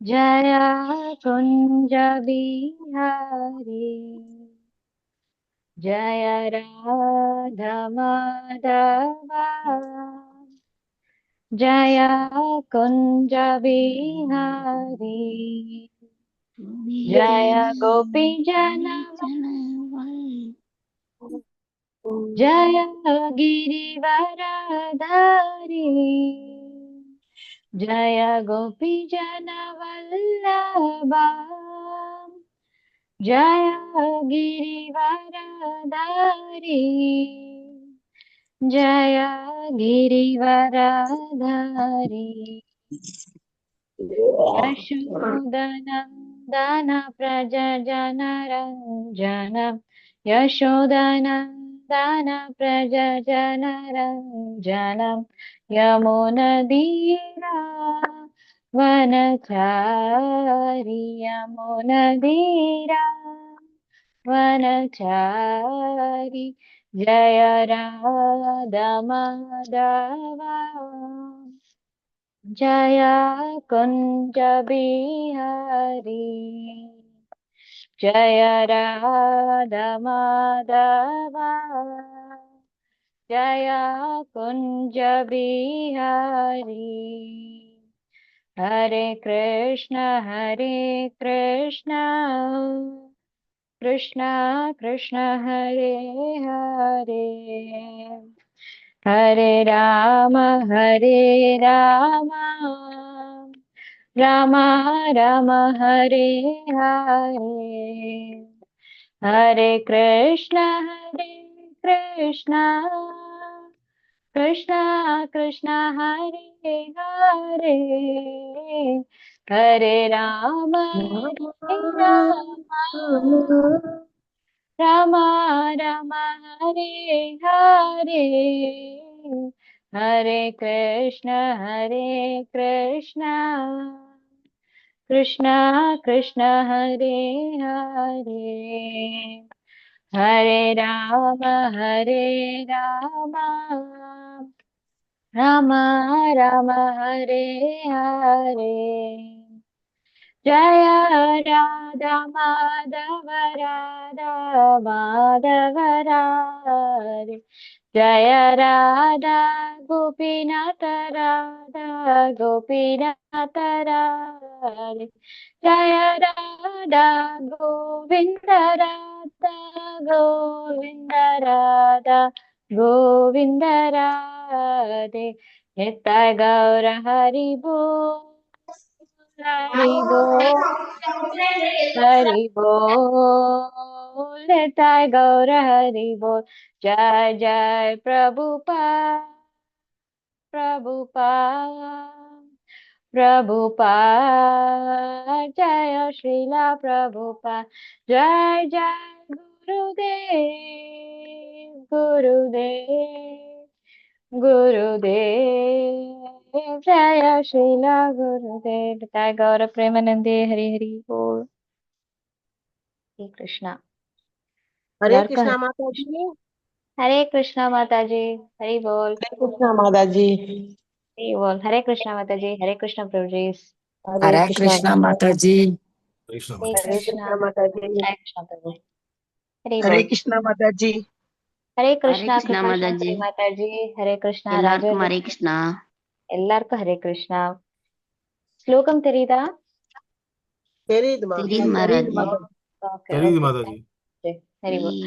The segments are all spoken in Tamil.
जय कुंज बिहारी जय राधा माधवा जय कुंज बिहारी जय गोपी जन जय गिरिवरधारी जय गोपी जन वल्लभा जय गिरिवरधारी जय गिरिवरधारी यशोदनन्दन प्रज जनरञ्जन यशोदनन्दन प्रज जनरञ्जन यमुनदीरा वनचारि यमुनदीरा वनचारि जय राधा माधवा जय कुंज बिहारी जय राधा माधवा जय कुंज बिहारी हरे कृष्ण कृष्ण कृष्ण हरे हरे हरे राम राम राम हरे हरे हरे कृष्ण कृष्ण कृष्ण हरे हरे हरे राम राम राम हरे हरे हरे कृष्ण कृष्ण कृष्ण हरे हरे हरे राम राम राम हरे हरे जय राधा माधव राधे जय राधा गोपीनाथ राधे जय राधा गोविंद राधा गोविंद राधे नित्य गौर हरि बोल हरि बोल हरि बोल नित्य गौर हरि बोल जय जय प्रभुपाद जय श्रीला प्रभुपाद जय जय गुरुदेव जय श्रीला गुरुदेव जय गौर प्रेमानंदे हरि हरि बोल हरे कृष्णा हरे कृष्णा माता जी। हरे कृष्णा माता जी हरि बोल हरे कृष्णा माता जी। हरि बोल हरे कृष्णा माता जी हरे कृष्णा प्रभु जी हरे हरे कृष्णा कृष्णा माता जी। हरे हरे कृष्णा कृष्णा माता जी। हरे कृष्णा प्रभु हरि हरे बोल कृष्णा माता जी। हरे हरे कृष्णा कृष्णा कृपा माता जी शांति माता जी हरे कृष्णा எல்லாருக்கும் ராஜயோக ஹரே கிருஷ்ணா எல்லாருக்கும் ஹரே கிருஷ்ணா ஸ்லோகம் தெரியுதா தெரியுதுமா தெரியுது தெரியுது மாதாஜி மாதா ஓகே தெரியுது ஓகே மாதாஜி. ஹரி போல்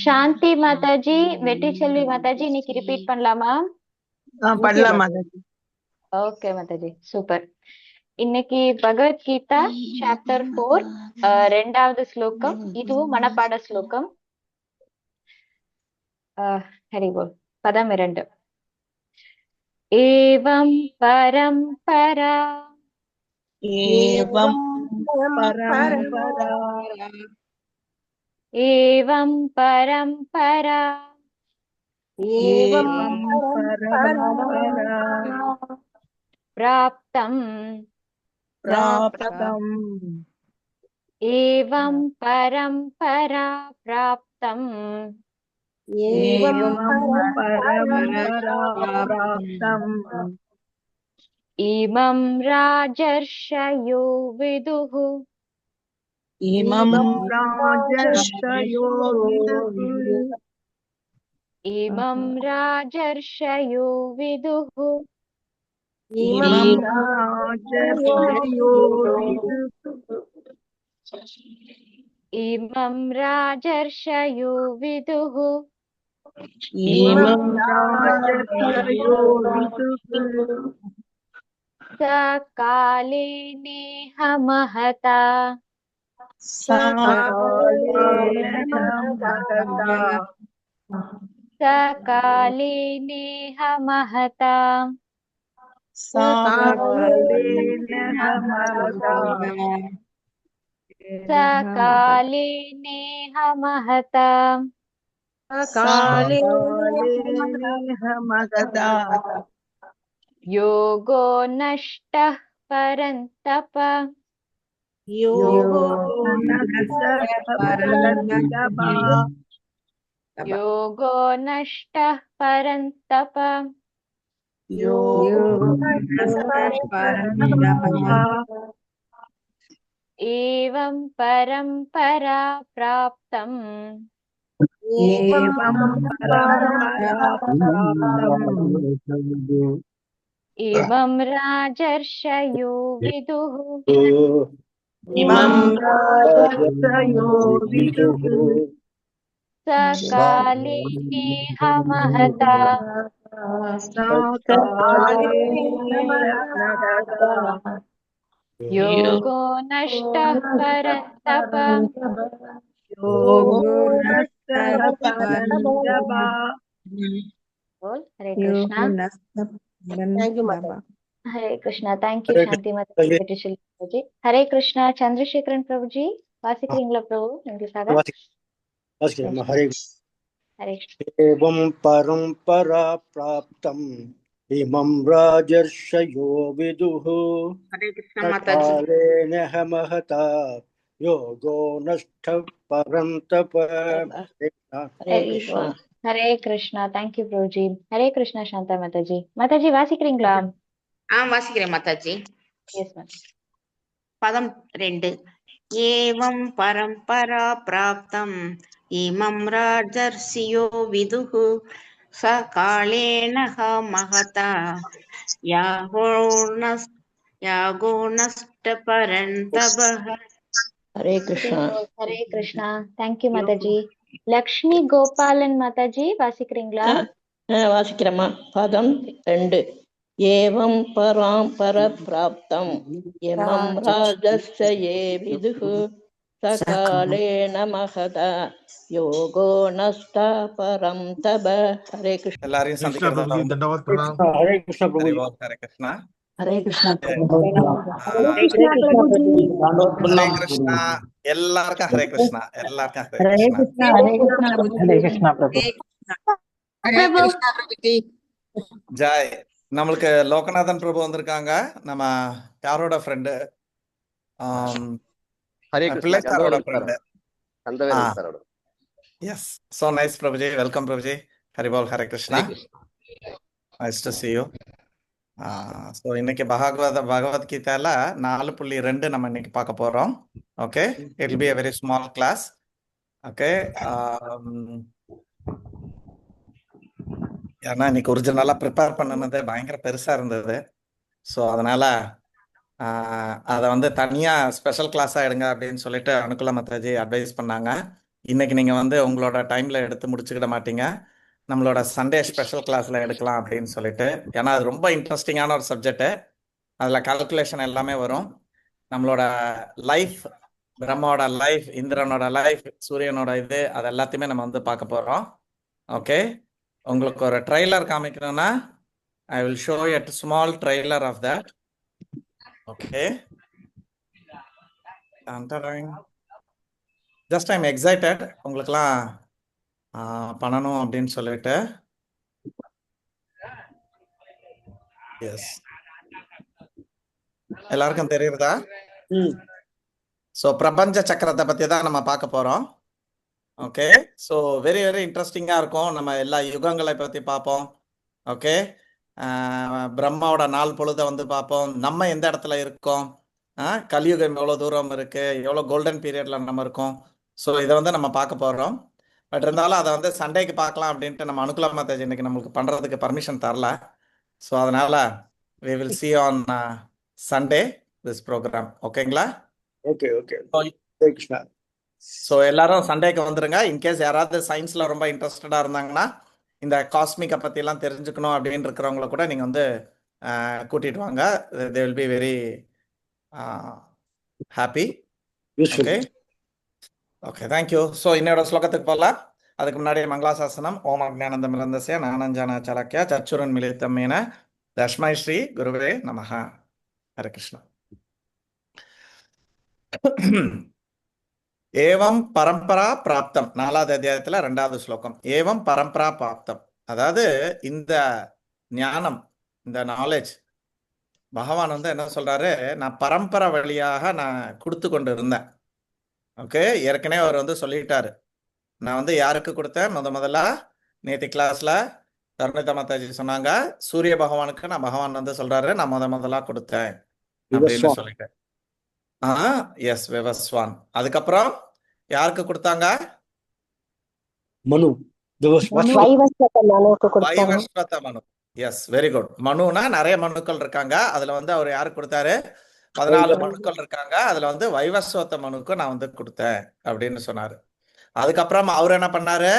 சாந்தி மாதாஜி வெற்றி செல்வி மாதாஜி இன்னைக்கு ரிப்பீட் பண்ணலாமா பண்ணலாம் மாதா जी। ஓகே மாதாஜி சூப்பர் இன்னைக்கு பகவத்கீதா சாப்டர் 4 ரெண்டாவது ஸ்லோகம் இதுவும் மனப்பாட ஸ்லோகம் ஹரி போல் பதம் 2 ஏவம் பரம்பரா एवं परंपरा ஏவம் பரம்பரா एवं परंपरा प्राप्तम् प्राप्तम् एवं परंपरा प्राप्तम् एवं परम्पराप्राप्तम् इमं राजर्षयो विदुः इमं राजर्षयो विदुः इमं राजर्षयो विदुः इमं राजर्षयो विदुः इमं राजर्षयो विदुः इमं राजर्षयो विदुः सकाले नेह महता सकालेन महता सकाले नेह महता सकालेन महता सकाले नेह महता सकालेन महता योगो नष्टः परन्तप योगो नष्टः परन्तप योगो नष्टः परन्तप योगो नष्टः परन्तप एवं परम्परा प्राप्तम् एवं परम्पराप्राप्तम् इमं राजर्षयो विदुः इमं राजर्षयो विदुः सकाले नेह महता सकालेन महता योगो नष्टः परन्तप योगो नष्टः परन्तप Hare Krishna Thank you, Mata. Hare Krishna thank you Shanti Mata ji हरे कृष्णा चंद्रशेखरन प्रभु जी वासिக்கிறீங்களா प्रभु உங்களுக்காக हरे हरे एवं परम्परा प्राप्तम् इमं राजर्षयो विदुः हरे कृष्ण माता जी सकालेन महता योगो नष्टः परन्तप हरे कृष्णा थैंक यू प्रभु जी हरे कृष्णा शांता माता जी வாசிக்கிறீங்களா வாசிக்கிறேன் மாதாஜி எஸ் மேம் பதம் 2 ஏவம் பரம்பரா பிராப்தம் இமம் ராஜர்ஷியோ விதுஹு சகாலேன மகதா யாகோ நஷ்ட பரந்தபஹ हरे कृष्णा हरे कृष्णा थैंक यू माताजी லக்ஷ்மி கோபாலன் மாதாஜி வாசிக்கிறீங்களா வாசிக்கிறமா பதம் 2 ஏவம் பராம்பர பிராப்தம் இமம் ராஜஸ்ய விதுஹு சகாலேன மகதா யோகோ நஷ்ட பரம் தப ஹரே கிருஷ்ணா எல்லாரையும் சந்திக்கிறதா हरे कृष्ण प्रभु हरे कृष्णा ஹரே கிருஷ்ணா ஹரே கிருஷ்ணா எல்லாருக்கும் ஹரே கிருஷ்ணா எல்லாருக்கும் Hare Krishna Hare Krishna, Prabhu. Hare Krishna Prabhuji Joy நம்மளுக்கு லோகநாதன் பிரபு வந்திருக்காங்க நம்ம யாரோட ஃப்ரெண்டு ஹரே கிருஷ்ணா பிள்ளை சாரோட ஃப்ரெண்டு கந்தவேலன் சாரோட yes so nice Prabhuji welcome Prabhuji Haripal Hare Krishna nice to see you so இன்னைக்கு பகவத்கீதையில 4.2 நம்ம இன்னைக்கு பார்க்க போறோம் okay it will be a very small class okay ஏன்னா இன்னைக்கு ஒரிஜினலா ப்ரிப்பேர் பண்ணனது பயங்கர பெருசா இருந்தது ஸோ அதனால அதை வந்து தனியா ஸ்பெஷல் கிளாஸா எடுங்க அப்படின்னு சொல்லிட்டு அனுகுல மாதாஜி அட்வைஸ் பண்ணாங்க இன்னைக்கு நீங்க வந்து உங்களோட டைம்ல எடுத்து முடிச்சுக்கிட மாட்டீங்க நம்மளோட சண்டே ஸ்பெஷல் கிளாஸ்ல எடுக்கலாம் அப்படின்னு சொல்லிட்டு ஏன்னா அது ரொம்ப இன்ட்ரெஸ்டிங்கான ஒரு சப்ஜெக்ட் அதுல கால்குலேஷன் எல்லாமே வரும் நம்மளோட லைஃப் பிரம்மாவோட லைஃப் இந்திரனோட லைஃப் சூரியனோட இது அது எல்லாத்தையுமே நம்ம வந்து பார்க்க போறோம் ஓகே உங்களுக்கு ஒரு ட்ரெய்லர் காமிக்கணும்னா I will show a small trailer of that okay just I'm excited உங்களுக்குலாம் பண்ணணும் அப்படின்னு சொல்லிட்டு எஸ் எல்லாருக்கும் தெரியுறதா ஸோ பிரபஞ்ச சக்கரத்தை பத்தி தான் நம்ம பார்க்க போறோம் ஓகே. ஸோ வெரி வெரி இன்ட்ரெஸ்டிங்காக இருக்கும். நம்ம எல்லா யுகங்களை பற்றி பார்ப்போம். ஓகே. பிரம்மாவோட நாள் பொழுதை வந்து பார்ப்போம். நம்ம எந்த இடத்துல இருக்கோம், கலியுகம் எவ்வளோ தூரம் இருக்கு, எவ்வளோ கோல்டன் பீரியட்ல நம்ம இருக்கோம். ஸோ இதை வந்து நம்ம பார்க்க போகிறோம். பட் இருந்தாலும் அதை வந்து சண்டேக்கு பார்க்கலாம் அப்படின்ட்டு நம்ம அனுகுலா மாதாஜி இன்னைக்கு நம்மளுக்கு பண்ணுறதுக்கு பர்மிஷன் தரல. ஸோ அதனால we will see on Sunday this program. ஓகேங்களா? Okay okay. Hare Krishna. So எல்லாரும் சண்டேக்கு வந்துருங்க. இன்கேஸ் யாராவது சயின்ஸில் ரொம்ப இன்ட்ரெஸ்டடாக இருந்தாங்கன்னா, இந்த காஸ்மிக்கை பற்றிலாம் தெரிஞ்சுக்கணும் அப்படின்னு இருக்கிறவங்கள கூட நீங்கள் வந்து கூட்டிகிட்டு வாங்க. They will be very happy. Useful. Okay okay, thank you. So இன்னோட ஸ்லோகத்துக்கு போகலாம். அதுக்கு முன்னாடி மங்களாசாசனம். ஓம் அஜ்ஞானந்தம் மிரந்தஸ்ய ஞானஞ்சன சலக்கிய சச்சுரன் மிலிதமேன தஸ்மை ஸ்ரீ குருவே நமஹ. ஹரே கிருஷ்ணா. ஏவம் பரம்பரா பிராப்தம், 4வது அத்தியாயத்துல 2வது ஸ்லோகம். ஏவம் பரம்பரா பிராப்தம், அதாவது இந்த ஞானம், இந்த நாலேஜ் பகவான் வந்து என்ன சொல்றாரு, நான் பரம்பரை வழியாக நான் கொடுத்து கொண்டு இருந்தேன். ஓகே, ஏற்கனவே அவர் வந்து சொல்லிட்டாரு. நான் வந்து யாருக்கு கொடுத்தேன், முதல்ல நேற்று கிளாஸ்ல தருணிதா மாதாஜி சொன்னாங்க, சூரிய பகவானுக்கு நான் பகவான் வந்து சொல்றாரு, நான் முதலா கொடுத்தேன் அப்படின்னு சொல்லிட்டேன். எஸ், விவஸ்வான். அதுக்கப்புறம் யாருக்கு கொடுத்தாங்க, மனு. வைவஸ்வத மனு. S, very good. மனுனா நிறைய மனுக்கள் இருக்காங்க. அதுல வந்து அவர் யாருக்கு கொடுத்தாரு, 14 மனுக்கள் இருக்காங்க. அதுல வந்து வைவஸ்வத மனுக்கு நான் வந்து கொடுத்தேன் அப்படின்னு சொன்னாரு. அதுக்கப்புறம் அவர் என்ன பண்ணாரு,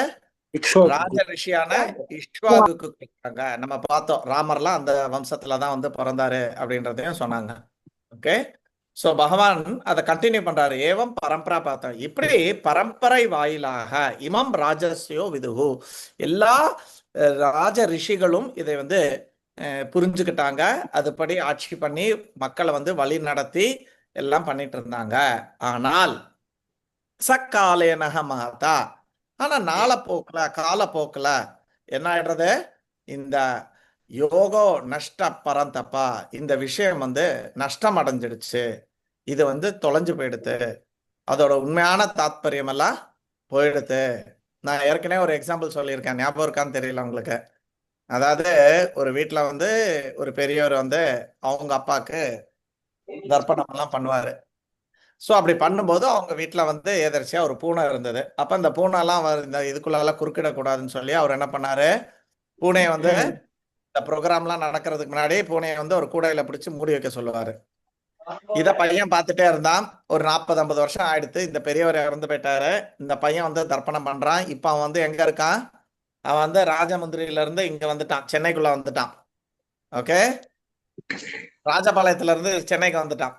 ராஜ ரிஷியான இஷ்வாகுக்கு கொடுத்தாங்க. நம்ம பார்த்தோம், ராமர்லாம் அந்த வம்சத்துலதான் வந்து பிறந்தாரு அப்படின்றதையும் சொன்னாங்க. ஓகே, சோ பகவான் அதை கண்டினியூ பண்றாரு. ஏவம் பரம்பரா பார்த்தோம், இப்படி பரம்பரை வாயிலாக இமம் ராஜஸ்யோ விதுகு, எல்லா ராஜ ரிஷிகளும் இதை வந்து புரிஞ்சுக்கிட்டாங்க. அதுபடி ஆட்சி பண்ணி மக்களை வந்து வழி நடத்தி எல்லாம் பண்ணிட்டு இருந்தாங்க. ஆனால் சக்காலேனக மகதா, ஆனா காலப்போக்கில் என்ன ஆயிடுறது, இந்த யோகோ நஷ்ட பரந்தப்பா, இந்த விஷயம் வந்து நஷ்டம் அடைஞ்சிடுச்சு, இது வந்து தொலைஞ்சு போயிடுது, அதோட உண்மையான தாத்பரியம் எல்லாம் போயிடுது. நான் ஏற்கனவே ஒரு எக்ஸாம்பிள் சொல்லியிருக்கேன், ஞாபகம் இருக்கான்னு தெரியல உங்களுக்கு. அதாவது ஒரு வீட்டுல வந்து ஒரு பெரியவர் வந்து அவங்க அப்பாவுக்கு தர்ப்பணம் எல்லாம் பண்ணுவாரு. ஸோ அப்படி பண்ணும்போது அவங்க வீட்டில் வந்து எதர்ச்சியா ஒரு பூனை இருந்தது. அப்போ அந்த பூனைலாம் இந்த இதுக்குள்ளெல்லாம் குறுக்கிடக்கூடாதுன்னு சொல்லி அவர் என்ன பண்ணாரு, பூனையை வந்து இந்த ப்ரோக்ராம்லாம் நடக்கிறதுக்கு முன்னாடி பூனையை வந்து ஒரு கூடையில பிடிச்சி மூடி வைக்க சொல்லுவாரு. இதை பையன் பார்த்துட்டே இருந்தான். ஒரு 40-50 வருஷம் ஆயிடுத்து. இந்த பெரியவர் இறந்து போயிட்டாரு. இந்த பையன் வந்து தர்ப்பணம் பண்றான். இப்போ அவன் வந்து எங்க இருக்கான், அவன் வந்து ராஜமுந்திரியில இருந்து இங்க வந்துட்டான், சென்னைக்குள்ள வந்துட்டான். ஓகே, ராஜபாளையத்துல இருந்து சென்னைக்கு வந்துட்டான்.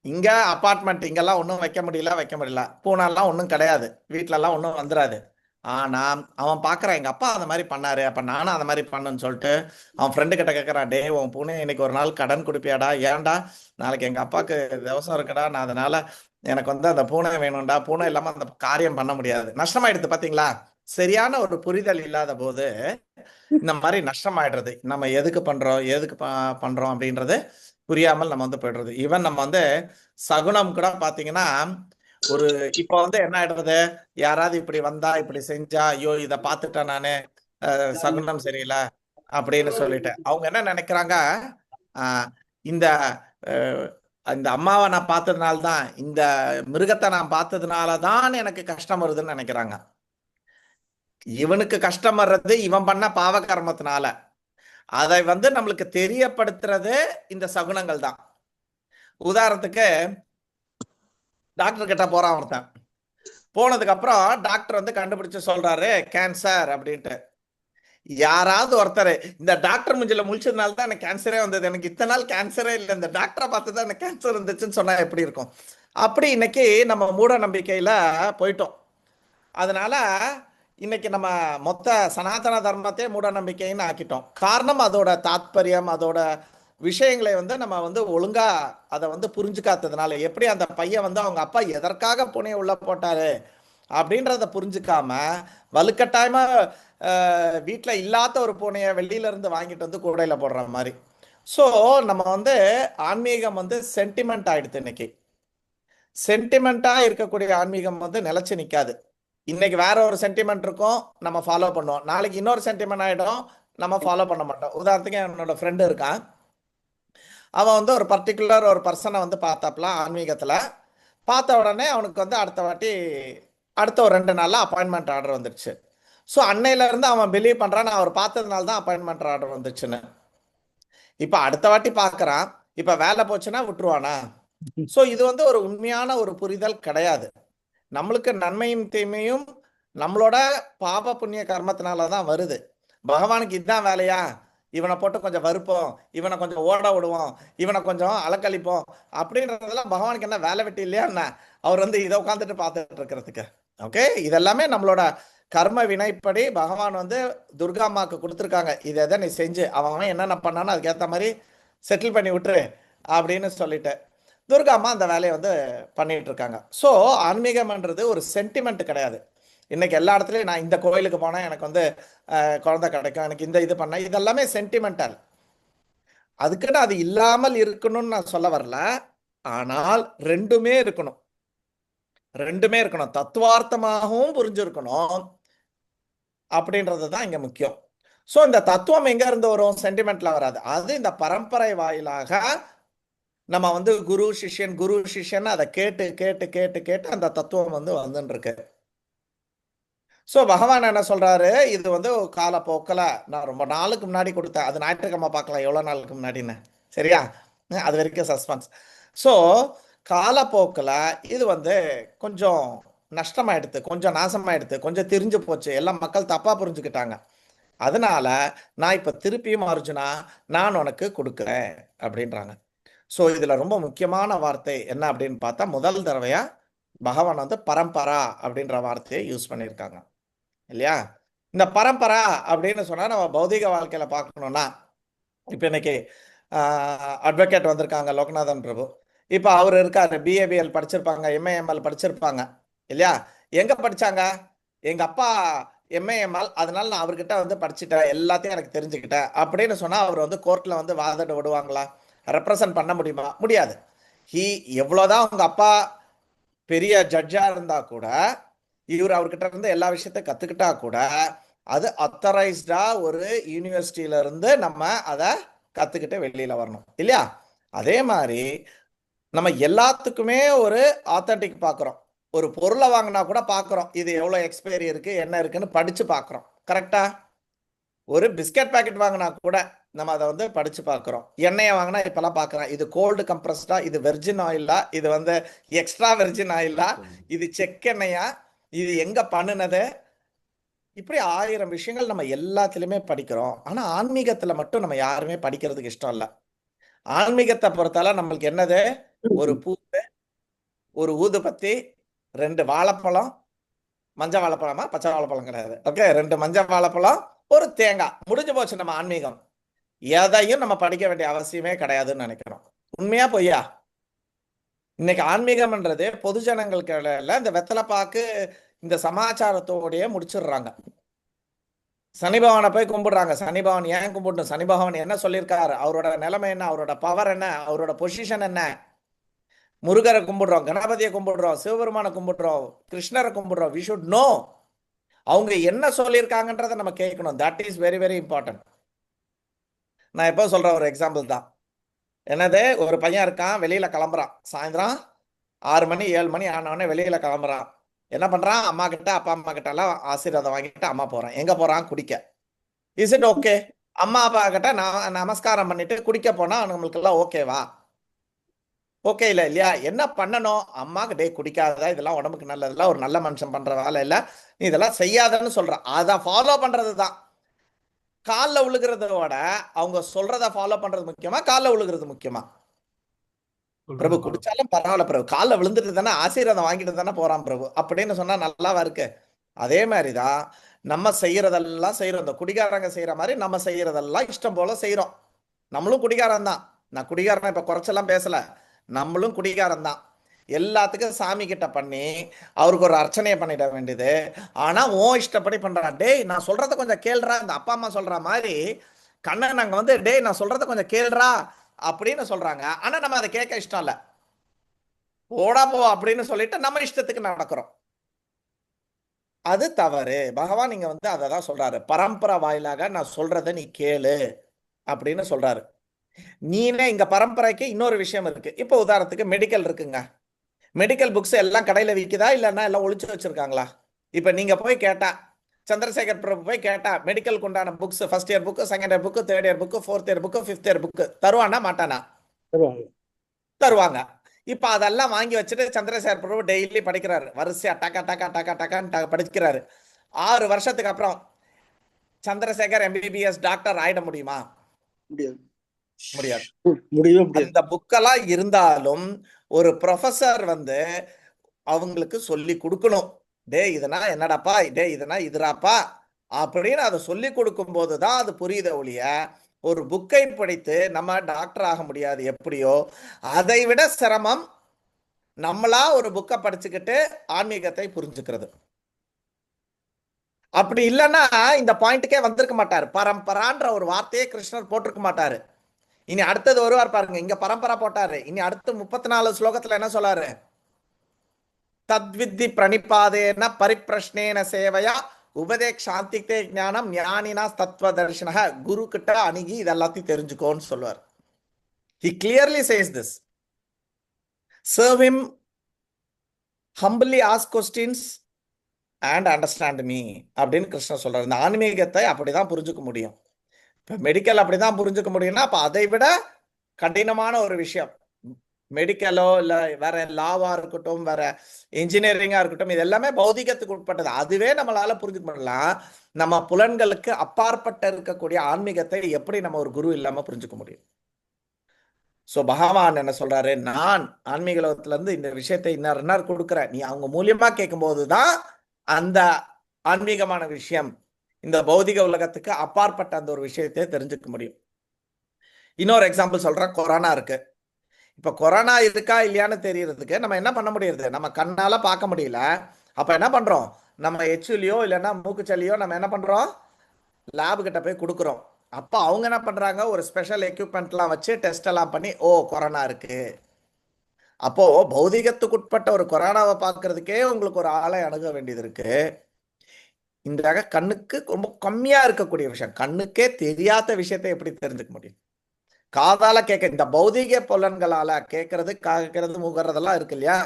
இங்க அபார்ட்மெண்ட் இங்கெல்லாம் ஒன்றும் வைக்க முடியல. பூனாலாம் ஒன்றும் கிடையாது, வீட்டிலலாம் ஒன்றும் வந்துடாது. ஆனா அவன் பாக்குறான், எங்க அப்பா அந்த மாதிரி பண்ணாரு, அப்ப நானும் அந்த மாதிரி பண்ணுன்னு சொல்லிட்டு அவன் ஃப்ரெண்டு கிட்ட கேட்கறான், டே உன் பூனை இன்னைக்கு ஒரு நாள் கடன் கொடுப்பியாடா, ஏன்டா, நாளைக்கு எங்க அப்பாவுக்கு திவசம் இருக்குடா, நான் அதனால எனக்கு வந்து அந்த பூனை வேணும்டா, பூனை இல்லாம அந்த காரியம் பண்ண முடியாது. நஷ்டமாயிடுது பாத்தீங்களா. சரியான ஒரு புரிதல் இல்லாத போது இந்த மாதிரி நஷ்டமாயிடுறது. நம்ம எதுக்கு பண்றோம் அப்படின்றது புரியாமல் நம்ம வந்து போயிடுறது. ஈவன் நம்ம வந்து சகுனம் கூட பாத்தீங்கன்னா, ஒரு இப்ப வந்து என்ன ஆயிடுறது, யாராவது இப்படி வந்தா இப்படி செஞ்சா, ஐயோ இதை பார்த்துட்டேன் நானு, சகுனம் சரியில்லை அப்படின்னு சொல்லிட்டு அவங்க என்ன நினைக்கிறாங்க, இந்த இந்த அம்மாவை நான் பார்த்ததுனால்தான், இந்த மிருகத்தை நான் பார்த்ததுனாலதான் எனக்கு கஷ்டம் வருதுன்னு நினைக்கிறாங்க. இவனுக்கு கஷ்டம் வர்றது இவன் பண்ண பாவ கர்மத்தினால. அதை வந்து நம்மளுக்கு தெரியப்படுத்துறது இந்த சகுனங்கள் தான். உதாரணத்துக்கு டாக்டர் கிட்ட போறான் ஒருத்தன். போனதுக்கு அப்புறம் டாக்டர் வந்து கண்டுபிடிச்சு சொல்றாரு கேன்சர் அப்படின்ட்டு. யாராவது ஒருத்தர் இந்த டாக்டர் முஞ்சில முழிச்சதுனால தான் எனக்கு கேன்சரே வந்தது, எனக்கு இத்தனை நாள் கேன்சரே இல்லை, இந்த டாக்டரை பார்த்து தான் எனக்கு கேன்சர் இருந்துச்சுன்னு சொன்னா எப்படி இருக்கும்? அப்படி இன்னைக்கு நம்ம மூட நம்பிக்கையில போயிட்டோம். அதனால இன்னைக்கு நம்ம மொத்த சனாதன தர்மத்தையே மூட நம்பிக்கைன்னு ஆக்கிட்டோம். காரணம் அதோட தாத்பரியம், அதோட விஷயங்களை வந்து நம்ம வந்து ஒழுங்கா அதை வந்து புரிஞ்சுக்காததுனால. எப்படி அந்த பையன் வந்து அவங்க அப்பா எதற்காக பூனையை உள்ள போட்டாரு அப்படின்றத புரிஞ்சுக்காம வலுக்கட்டாயமா வீட்டில் இல்லாத ஒரு பூனையை வெளியில இருந்து வாங்கிட்டு வந்து கூடையில போடுற மாதிரி. ஸோ நம்ம வந்து ஆன்மீகம் வந்து சென்டிமெண்ட் ஆயிடுது. இன்னைக்கு சென்டிமெண்டா இருக்கக்கூடிய ஆன்மீகம் வந்து நிலைச்சு நிற்காது. இன்னைக்கு வேற ஒரு சென்டிமெண்ட் இருக்கும், நம்ம ஃபாலோ பண்ணுவோம். நாளைக்கு இன்னொரு சென்டிமெண்ட் ஆயிடும், நம்ம ஃபாலோ பண்ண மாட்டோம். உதாரணத்துக்கு என்னோட ஃப்ரெண்டு இருக்கான், அவன் வந்து ஒரு பர்டிகுலர் ஒரு பர்சனை வந்து பார்த்தாப்ல ஆன்மீகத்துல. பார்த்த உடனே அவனுக்கு வந்து அடுத்த ஒரு 2 நாள்ல அப்பாயின்மெண்ட் ஆர்டர் வந்துருச்சு. ஸோ அன்னையில இருந்து அவன் பிலீவ் பண்றான், நான் அவர் பார்த்ததுனால தான் அப்பாயின்மெண்ட் ஆர்டர் வந்துச்சுன்னு. இப்ப அடுத்த வாட்டி பார்க்கறான், இப்ப வேலை போச்சுன்னா விட்டுருவானா? ஸோ இது வந்து ஒரு உண்மையான ஒரு புரிதல் கிடையாது. நம்மளுக்கு நன்மையும் தீமையும் நம்மளோட பாப புண்ணிய கர்மத்தினால தான் வருது. பகவானுக்கு இதுதான் வேலையா, இவனை போட்டு கொஞ்சம் வறுப்போம், இவனை கொஞ்சம் ஓட விடுவோம், இவனை கொஞ்சம் அலக்களிப்போம் அப்படின்றதெல்லாம் பகவானுக்கு என்ன வேலை வெட்டி இல்லையா என்ன? அவர் வந்து இதை உட்காந்துட்டு பார்த்துட்டு இருக்கிறதுக்கு. ஓகே, இதெல்லாமே நம்மளோட கர்ம வினைப்படி பகவான் வந்து துர்கா அம்மாவுக்கு கொடுத்துருக்காங்க. இதை எதை நீ செஞ்சு அவன் என்னென்ன பண்ணானோ அதுக்கேற்ற மாதிரி செட்டில் பண்ணி விட்டுரு அப்படின்னு சொல்லிட்டு துர்கா அம்மா அந்த வேலையை வந்து பண்ணிட்டு இருக்காங்க. ஸோ ஆன்மீகம்ன்றது ஒரு சென்டிமெண்ட் கிடையாது. இன்னைக்கு எல்லா இடத்துலையும் நான் இந்த கோயிலுக்கு போனேன், எனக்கு வந்து குழந்தை கிடைக்கும், எனக்கு இந்த இது பண்ண, இதெல்லாமே சென்டிமெண்டல். அதுக்குன்னு அது இல்லாமல் இருக்கணும்னு நான் சொல்ல வரல. ஆனால் ரெண்டுமே இருக்கணும், ரெண்டுமே இருக்கணும். தத்துவார்த்தமாகவும் புரிஞ்சிருக்கணும் அப்படின்றது தான் இங்க முக்கியம். ஸோ இந்த தத்துவம் எங்க இருந்து வரும்? சென்டிமெண்ட்ல வராது. அது இந்த பரம்பரை வாயிலாக நம்ம வந்து குரு சிஷ்யன் அதை கேட்டு கேட்டு கேட்டு கேட்டு அந்த தத்துவம் வந்து வந்துன்னு இருக்கு. ஸோ பகவான் என்ன சொல்றாரு, இது வந்து காலப்போக்கில் நான் ரொம்ப நாளுக்கு முன்னாடி கொடுத்தேன், அது ஞாயிற்றுக்கிழமை பார்க்கலாம் எவ்வளோ நாளுக்கு முன்னாடின்னு, சரியா? அது வரைக்கும் சஸ்பென்ஸ். ஸோ காலப்போக்கில் இது வந்து கொஞ்சம் நஷ்டமாயிடுது, கொஞ்சம் நாசமாயிடுது, கொஞ்சம் தெரிஞ்சு போச்சு, எல்லாம் மக்கள் தப்பாக புரிஞ்சுக்கிட்டாங்க. அதனால நான் இப்போ திருப்பியும் அர்ஜுனா நான் உனக்கு கொடுக்குறேன் அப்படின்றாங்க. ஸோ இதில் ரொம்ப முக்கியமான வார்த்தை என்ன அப்படின்னு பார்த்தா, முதல் தடவையா பகவான் வந்து பரம்பரா அப்படின்ற வார்த்தையை யூஸ் பண்ணியிருக்காங்க இல்லையா? இந்த பரம்பரா அப்படின்னு சொன்னால் நம்ம பௌதிக வாழ்க்கையில் பார்க்கணும்னா, இப்போ இன்னைக்கு அட்வொகேட் வந்திருக்காங்க லோகநாதன் பிரபு. இப்போ அவர் இருக்காரு, பிஏபிஎல் படிச்சிருப்பாங்க, எம்ஏஎம்எல் படிச்சிருப்பாங்க இல்லையா? எங்கே படித்தாங்க? எங்கள் அப்பா எம்ஏஎம்எல், அதனால நான் அவர்கிட்ட வந்து படிச்சுட்டேன், எல்லாத்தையும் எனக்கு தெரிஞ்சுக்கிட்டேன் அப்படின்னு சொன்னால் அவர் வந்து கோர்ட்டில் வந்து வாதிட விடுவாங்களா? ரெப்ரசன்ட் பண்ண முடியுமா? முடியாது. எவ்வளோதான் அவங்க அப்பா பெரிய ஜட்ஜாக இருந்தால் கூட, இவர் அவர்கிட்ட இருந்து எல்லா விஷயத்தையும் கற்றுக்கிட்டா கூட, அது அத்தரைஸ்டா ஒரு யூனிவர்சிட்டியில இருந்து நம்ம அதை கற்றுக்கிட்டு வெளியில் வரணும் இல்லையா? அதே மாதிரி நம்ம எல்லாத்துக்குமே ஒரு ஆத்தன்டிக் பார்க்குறோம். ஒரு பொருளை வாங்கினா கூட பார்க்குறோம், இது எவ்வளோ எக்ஸ்பைரி இருக்குது என்ன இருக்குன்னு படித்து பார்க்குறோம், கரெக்டா? ஒரு பிஸ்கட் பேக்கெட் வாங்கினா கூட நம்ம அதை வந்து படித்து பார்க்குறோம். எண்ணெயை வாங்கினா இப்போல்லாம் பார்க்குறோம், இது கோல்டு கம்ப்ரஸ்டா, இது வெர்ஜின் ஆயிலா, இது வந்து எக்ஸ்ட்ரா வெர்ஜின் ஆயிலா, இது செக் எண்ணெயா, இது எங்கே பண்ணுனது, இப்படி 1000 விஷயங்கள் நம்ம எல்லாத்துலேயுமே படிக்கிறோம். ஆனால் ஆன்மீகத்தில் மட்டும் நம்ம யாருமே படிக்கிறதுக்கு இஷ்டம் இல்லை. ஆன்மீகத்தை பொறுத்தால நம்மளுக்கு என்னது? ஒரு பூ, ஒரு ஊதுபத்தி, 2 வாழைப்பழம், மஞ்சள் வாழைப்பழமா பச்சை வாழைப்பழம் கிடையாது, ஓகே, 2 மஞ்சள் வாழைப்பழம், ஒரு தேங்காய், முடிஞ்சு போச்சு நம்ம ஆன்மீகம். எதையும் நம்ம படிக்க வேண்டிய அவசியமே கிடையாதுன்னு நினைக்கிறோம். உண்மையா பொய்யா? இன்னைக்கு ஆன்மீகம்ன்றது பொதுஜனங்களுக்கு இந்த வெத்தலைப்பாக்கு இந்த சமாச்சாரத்தோடைய முடிச்சிடுறாங்க. சனி பகவானை போய் கும்பிடுறாங்க. சனி பகவான் ஏன் கும்பிடணும்? சனி பகவான் என்ன சொல்லியிருக்காரு, அவரோட நிலைமை என்ன, அவரோட பவர் என்ன, அவரோட பொசிஷன் என்ன? முருகரை கும்பிடுறோம், கணபதியை கும்பிடுறோம், சிவபெருமானை கும்பிடுறோம், கிருஷ்ணரை கும்பிடுறோம். வி ஷுட் நோ அவங்க என்ன சொல்லியிருக்காங்கன்றதை நம்ம கேட்கணும். That is very very important. நான் எப்போ சொல்ற ஒரு எக்ஸாம்பிள் தான். என்னது, ஒரு பையன் இருக்கான், வெளியில கிளம்புறான், சாயந்தரம் 6 மணி 7 மணி ஆனவொடனே வெளியில கிளம்புறான். என்ன பண்றான்? அம்மா கிட்ட அப்பா அம்மா கிட்ட எல்லாம் ஆசீர்வாதம் வாங்கிட்டு அம்மா போறான். எங்க போறான்? குடிக்க. Is it okay? அம்மா அப்பா கிட்ட நமஸ்காரம் பண்ணிட்டு குடிக்க போனா நம்மளுக்கு எல்லாம் ஓகேவா? ஓகே இல்ல இல்லையா? என்ன பண்ணணும்? அம்மாக்கு டே குடிக்காததா, இதெல்லாம் உடம்புக்கு நல்லதெல்லாம், ஒரு நல்ல மனுஷன் பண்ற வேலை இல்ல, நீ இதெல்லாம் செய்யாதன்னு சொல்றான். அதை ஃபாலோ பண்றது தான். காலில் விழுகிறதோட அவங்க சொல்றதை ஃபாலோ பண்றது முக்கியமா, காலில் விழுகிறது முக்கியமா? பிரபு குடிச்சாலும் பரவாயில்ல பிரபு, காலில் விழுந்துட்டு தானே ஆசீர்வாதம் வாங்கிட்டு தானே போறான் பிரபு அப்படின்னு சொன்னா நல்லாவா இருக்கு? அதே மாதிரிதான் நம்ம செய்யறதெல்லாம் செய்யறோம். இந்த குடிகாரங்க செய்யற மாதிரி நம்ம செய்யறதெல்லாம் இஷ்டம் போல செய்யறோம். நம்மளும் குடிகாரன் தான். நான் குடிகாரன் இப்ப குறைச்செல்லாம் பேசல, நம்மளும் குடிகாரன் தான். எல்லாத்துக்கும் சாமி கிட்ட பண்ணி அவருக்கு ஒரு அர்ச்சனையை பண்ணிட வேண்டியது. ஆனா ஓ இஷ்டப்படி பண்றான். டேய் நான் சொல்றத கொஞ்சம் கேள்றா, இந்த அப்பா அம்மா சொல்ற மாதிரி கண்ணன் நாங்க வந்து டேய் நான் சொல்றத கொஞ்சம் கேள்றா அப்படின்னு சொல்றாங்க. ஆனா நம்ம அதை கேட்க இஷ்டம் இல்ல, ஓடா போ அப்படின்னு சொல்லிட்டு நம்ம இஷ்டத்துக்கு நடக்கிறோம். அது தவறு. பகவான் இங்க வந்து அதை தான் சொல்றாரு. பரம்பரை வாயிலாக நான் சொல்றதை நீ கேளு அப்படின்னு சொல்றாரு. நீனே இங்க பரம்பரைக்கு இன்னொரு விஷயம் இருக்கு. இப்போ உதாரணத்துக்கு மெடிக்கல் இருக்குங்க. மெடிக்கல் புக்ஸ் எல்லாம் கடையில விற்குதா இல்லைன்னா எல்லாம் ஒளிச்சு வச்சிருக்காங்களா? இப்ப நீங்க போய் கேட்டா, சந்திரசேகர் பிரபு போய் கேட்டா மெடிக்கலுக்கு உண்டான books first year book, second year book, third year book, fourth year book, fifth year book தருவானா மாட்டானா? தருவாங்க. இப்ப அதெல்லாம் வாங்கி வச்சுட்டு சந்திரசேகர் பிரபு டெய்லி படிக்கிறாரு. வரிசையா டக்கா டக்கா டக்கா டக்கான்னு படிக்கிறாரு. 6 வருஷத்துக்கு அப்புறம் சந்திரசேகர் எம்பிபிஎஸ் டாக்டர் ஆயிட முடியுமா? முடியாது. முடியாது. அந்த புக்கெல்லாம் இருந்தாலும் ஒரு ப்ரொஃபசர் வந்து அவங்களுக்கு சொல்லி கொடுக்கணும். டே இதனா என்னடாப்பா, டே இதனா இதுராப்பா அப்படின்னு அதை சொல்லி கொடுக்கும் போதுதான் அது புரியுத ஒழிய ஒரு புக்கை படித்து நம்ம டாக்டர் ஆக முடியாது. எப்படியோ அதை விட சிரமம் நம்மளா ஒரு புக்கை படிச்சுக்கிட்டு ஆன்மீகத்தை புரிஞ்சுக்கிறது. அப்படி இல்லைன்னா இந்த பாயிண்ட்டுக்கே வந்திருக்க மாட்டாரு. பரம்பரான்ற ஒரு வார்த்தையே கிருஷ்ணர் போட்டிருக்க மாட்டாரு. இனி அடுத்தது வருவார் பாருங்க. இங்க பரம்பரா போட்டாரு. இனி அடுத்து 34 ஸ்லோகத்துல என்ன சொல்லாரு? தத்வித்தி பிரணிபாதேன பரிப்பிரஷ்னேன சேவையா உபதேக்ஷாந்திக்தே ஞானம் ஞானினா தத்துவ தர்ஷன. குரு கிட்ட அணுகி இதெல்லாத்தையும் தெரிஞ்சுக்கோன்னு சொல்லுவார். He clearly says this. Serve him, humbly ask questions and understand me அப்படின்னு கிருஷ்ணர் சொல்றாரு. இந்த ஆன்மீகத்தை அப்படிதான் புரிஞ்சுக்க முடியும். இப்போ மெடிக்கல் அப்படிதான் புரிஞ்சுக்க முடியும்னா அப்போ அதை விட கடினமான ஒரு விஷயம் மெடிக்கலோ இல்லை வேற லாவா இருக்கட்டும், வேற இன்ஜினியரிங்கா இருக்கட்டும், இது எல்லாமே பௌதிகத்துக்கு உட்பட்டது. அதுவே நம்மளால புரிஞ்சுக்க முடியலாம். நம்ம புலன்களுக்கு அப்பாற்பட்ட இருக்கக்கூடிய ஆன்மீகத்தை எப்படி நம்ம ஒரு குரு இல்லாம புரிஞ்சுக்க முடியும்? ஸோ பகவான் என்ன சொல்றாரு? நான் ஆன்மீக உலகத்துல இருந்து இந்த விஷயத்தை இன்னார் கொடுக்குறேன். நீ அவங்க மூலியமா கேட்கும் போதுதான் அந்த ஆன்மீகமான விஷயம், இந்த பௌதிக உலகத்துக்கு அப்பாற்பட்ட அந்த ஒரு விஷயத்தை தெரிஞ்சுக்க முடியும். இன்னொரு எக்ஸாம்பிள் சொல்றேன். கொரோனா இருக்கு. இப்ப கொரோனா இருக்கா இல்லையான்னு தெரியறதுக்கு நம்ம என்ன பண்ண முடியுது? நம்ம கண்ணால பார்க்க முடியல. அப்ப என்ன பண்றோம்? நம்ம எச்சுலியோ இல்லைன்னா மூக்குச்சலியோ நம்ம என்ன பண்றோம்? லேபு கிட்ட போய் கொடுக்குறோம். அப்ப அவங்க என்ன பண்றாங்க? ஒரு ஸ்பெஷல் எக்யூப்மெண்ட்லாம் வச்சு டெஸ்ட் எல்லாம் பண்ணி ஓ கொரோனா இருக்கு. அப்போ பௌதிகத்துக்குட்பட்ட ஒரு கொரோனாவை பார்க்கறதுக்கே உங்களுக்கு ஒரு ஆளை அணுக வேண்டியது இருக்கு. இந்த கண்ணுக்கு ரொம்ப கம்மியா இருக்கக்கூடிய விஷயம், கண்ணுக்கே தெரியாத விஷயத்தை எப்படி தெரிஞ்சுக்க முடியும்? காதால கேட்க, இந்த பௌதிக புலன்களால கேட்கறது மூகறதெல்லாம் இருக்கு இல்லையா,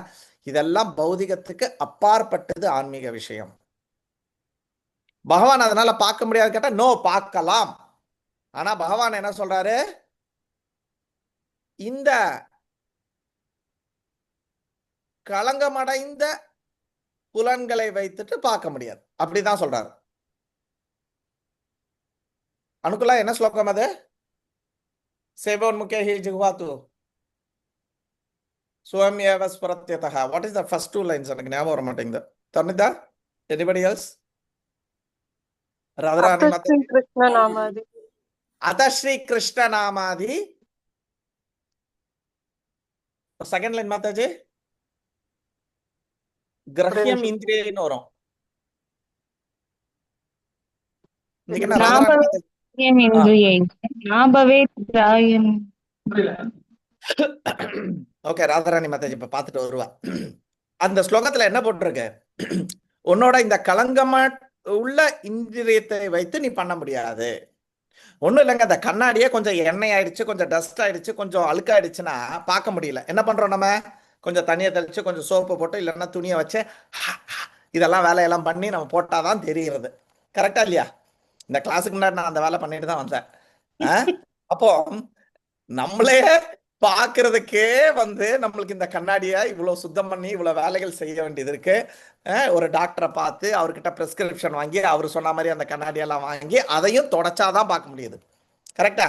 இதெல்லாம் பௌதிகத்துக்கு அப்பாற்பட்டது ஆன்மீக விஷயம். பகவான் அதனால பார்க்க முடியாது கேட்டா நோ, பார்க்கலாம். ஆனா பகவான் என்ன சொல்றாரு? இந்த களங்கமடைந்த புலன்களை வைத்துட்டு பார்க்க முடியாது, அப்படிதான் சொல்றாரு. அனுகுலா என்ன ஸ்லோகம் அது? சேவோன்முகே ஹி ஜிஹ்வாது ஸ்வயம் ஏவ ஸ்பரத்யதஹ. What is the first 2 lines? எனக்கு ஞாபகம் வர மாட்டேங்குது. தர்னிதா, எனிபடி எல்ஸ்? ராதராணி மாதா. கிருஷ்ண நாமாதி. அத ஸ்ரீ கிருஷ்ண நாமாதி. செகண்ட் லைன் மாதாஜி, கிரஹ்யம் இந்திரியன்னு வரும். ஓகே, ராதாராணி மாதாஜி இப்ப பாத்துட்டு வருவா. அந்த ஸ்லோகத்துல என்ன போட்டிருக்கு? உன்னோட இந்த களங்கமா உள்ள இந்திரியத்தை வைத்து நீ பண்ண முடியாது. ஒண்ணும் இல்லைங்க, அந்த கண்ணாடியே கொஞ்சம் எண்ணெய் ஆயிடுச்சு, கொஞ்சம் டஸ்ட் ஆயிடுச்சு, கொஞ்சம் அழுக்காயிடுச்சுன்னா பார்க்க முடியல. என்ன பண்றோம்? நம்ம கொஞ்சம் தண்ணியை தெளிச்சு கொஞ்சம் சோப்பு போட்டு இல்லைன்னா துணியை வச்சு இதெல்லாம் வேலையெல்லாம் பண்ணி நம்ம போட்டாதான் தெரிகிறது. கரெக்டா இல்லையா? இந்த கிளாஸுக்கு முன்னாடி நான் அந்த வேலை பண்ணிட்டு தான் வந்தேன். அப்போ நம்மளே பார்க்கறதுக்கே நம்மளுக்கு இந்த கண்ணாடியை இவ்வளவு சுத்தம் பண்ணி இவ்வளவு வேலைகள் செய்ய வேண்டியது இருக்கு. ஒரு டாக்டரை பார்த்து அவர்கிட்ட பிரிஸ்கிரிப்ஷன் வாங்கி அவர் சொன்ன மாதிரி அந்த கண்ணாடியெல்லாம் வாங்கி அதையும் தொடச்சாதான் பார்க்க முடியுது. கரெக்டா?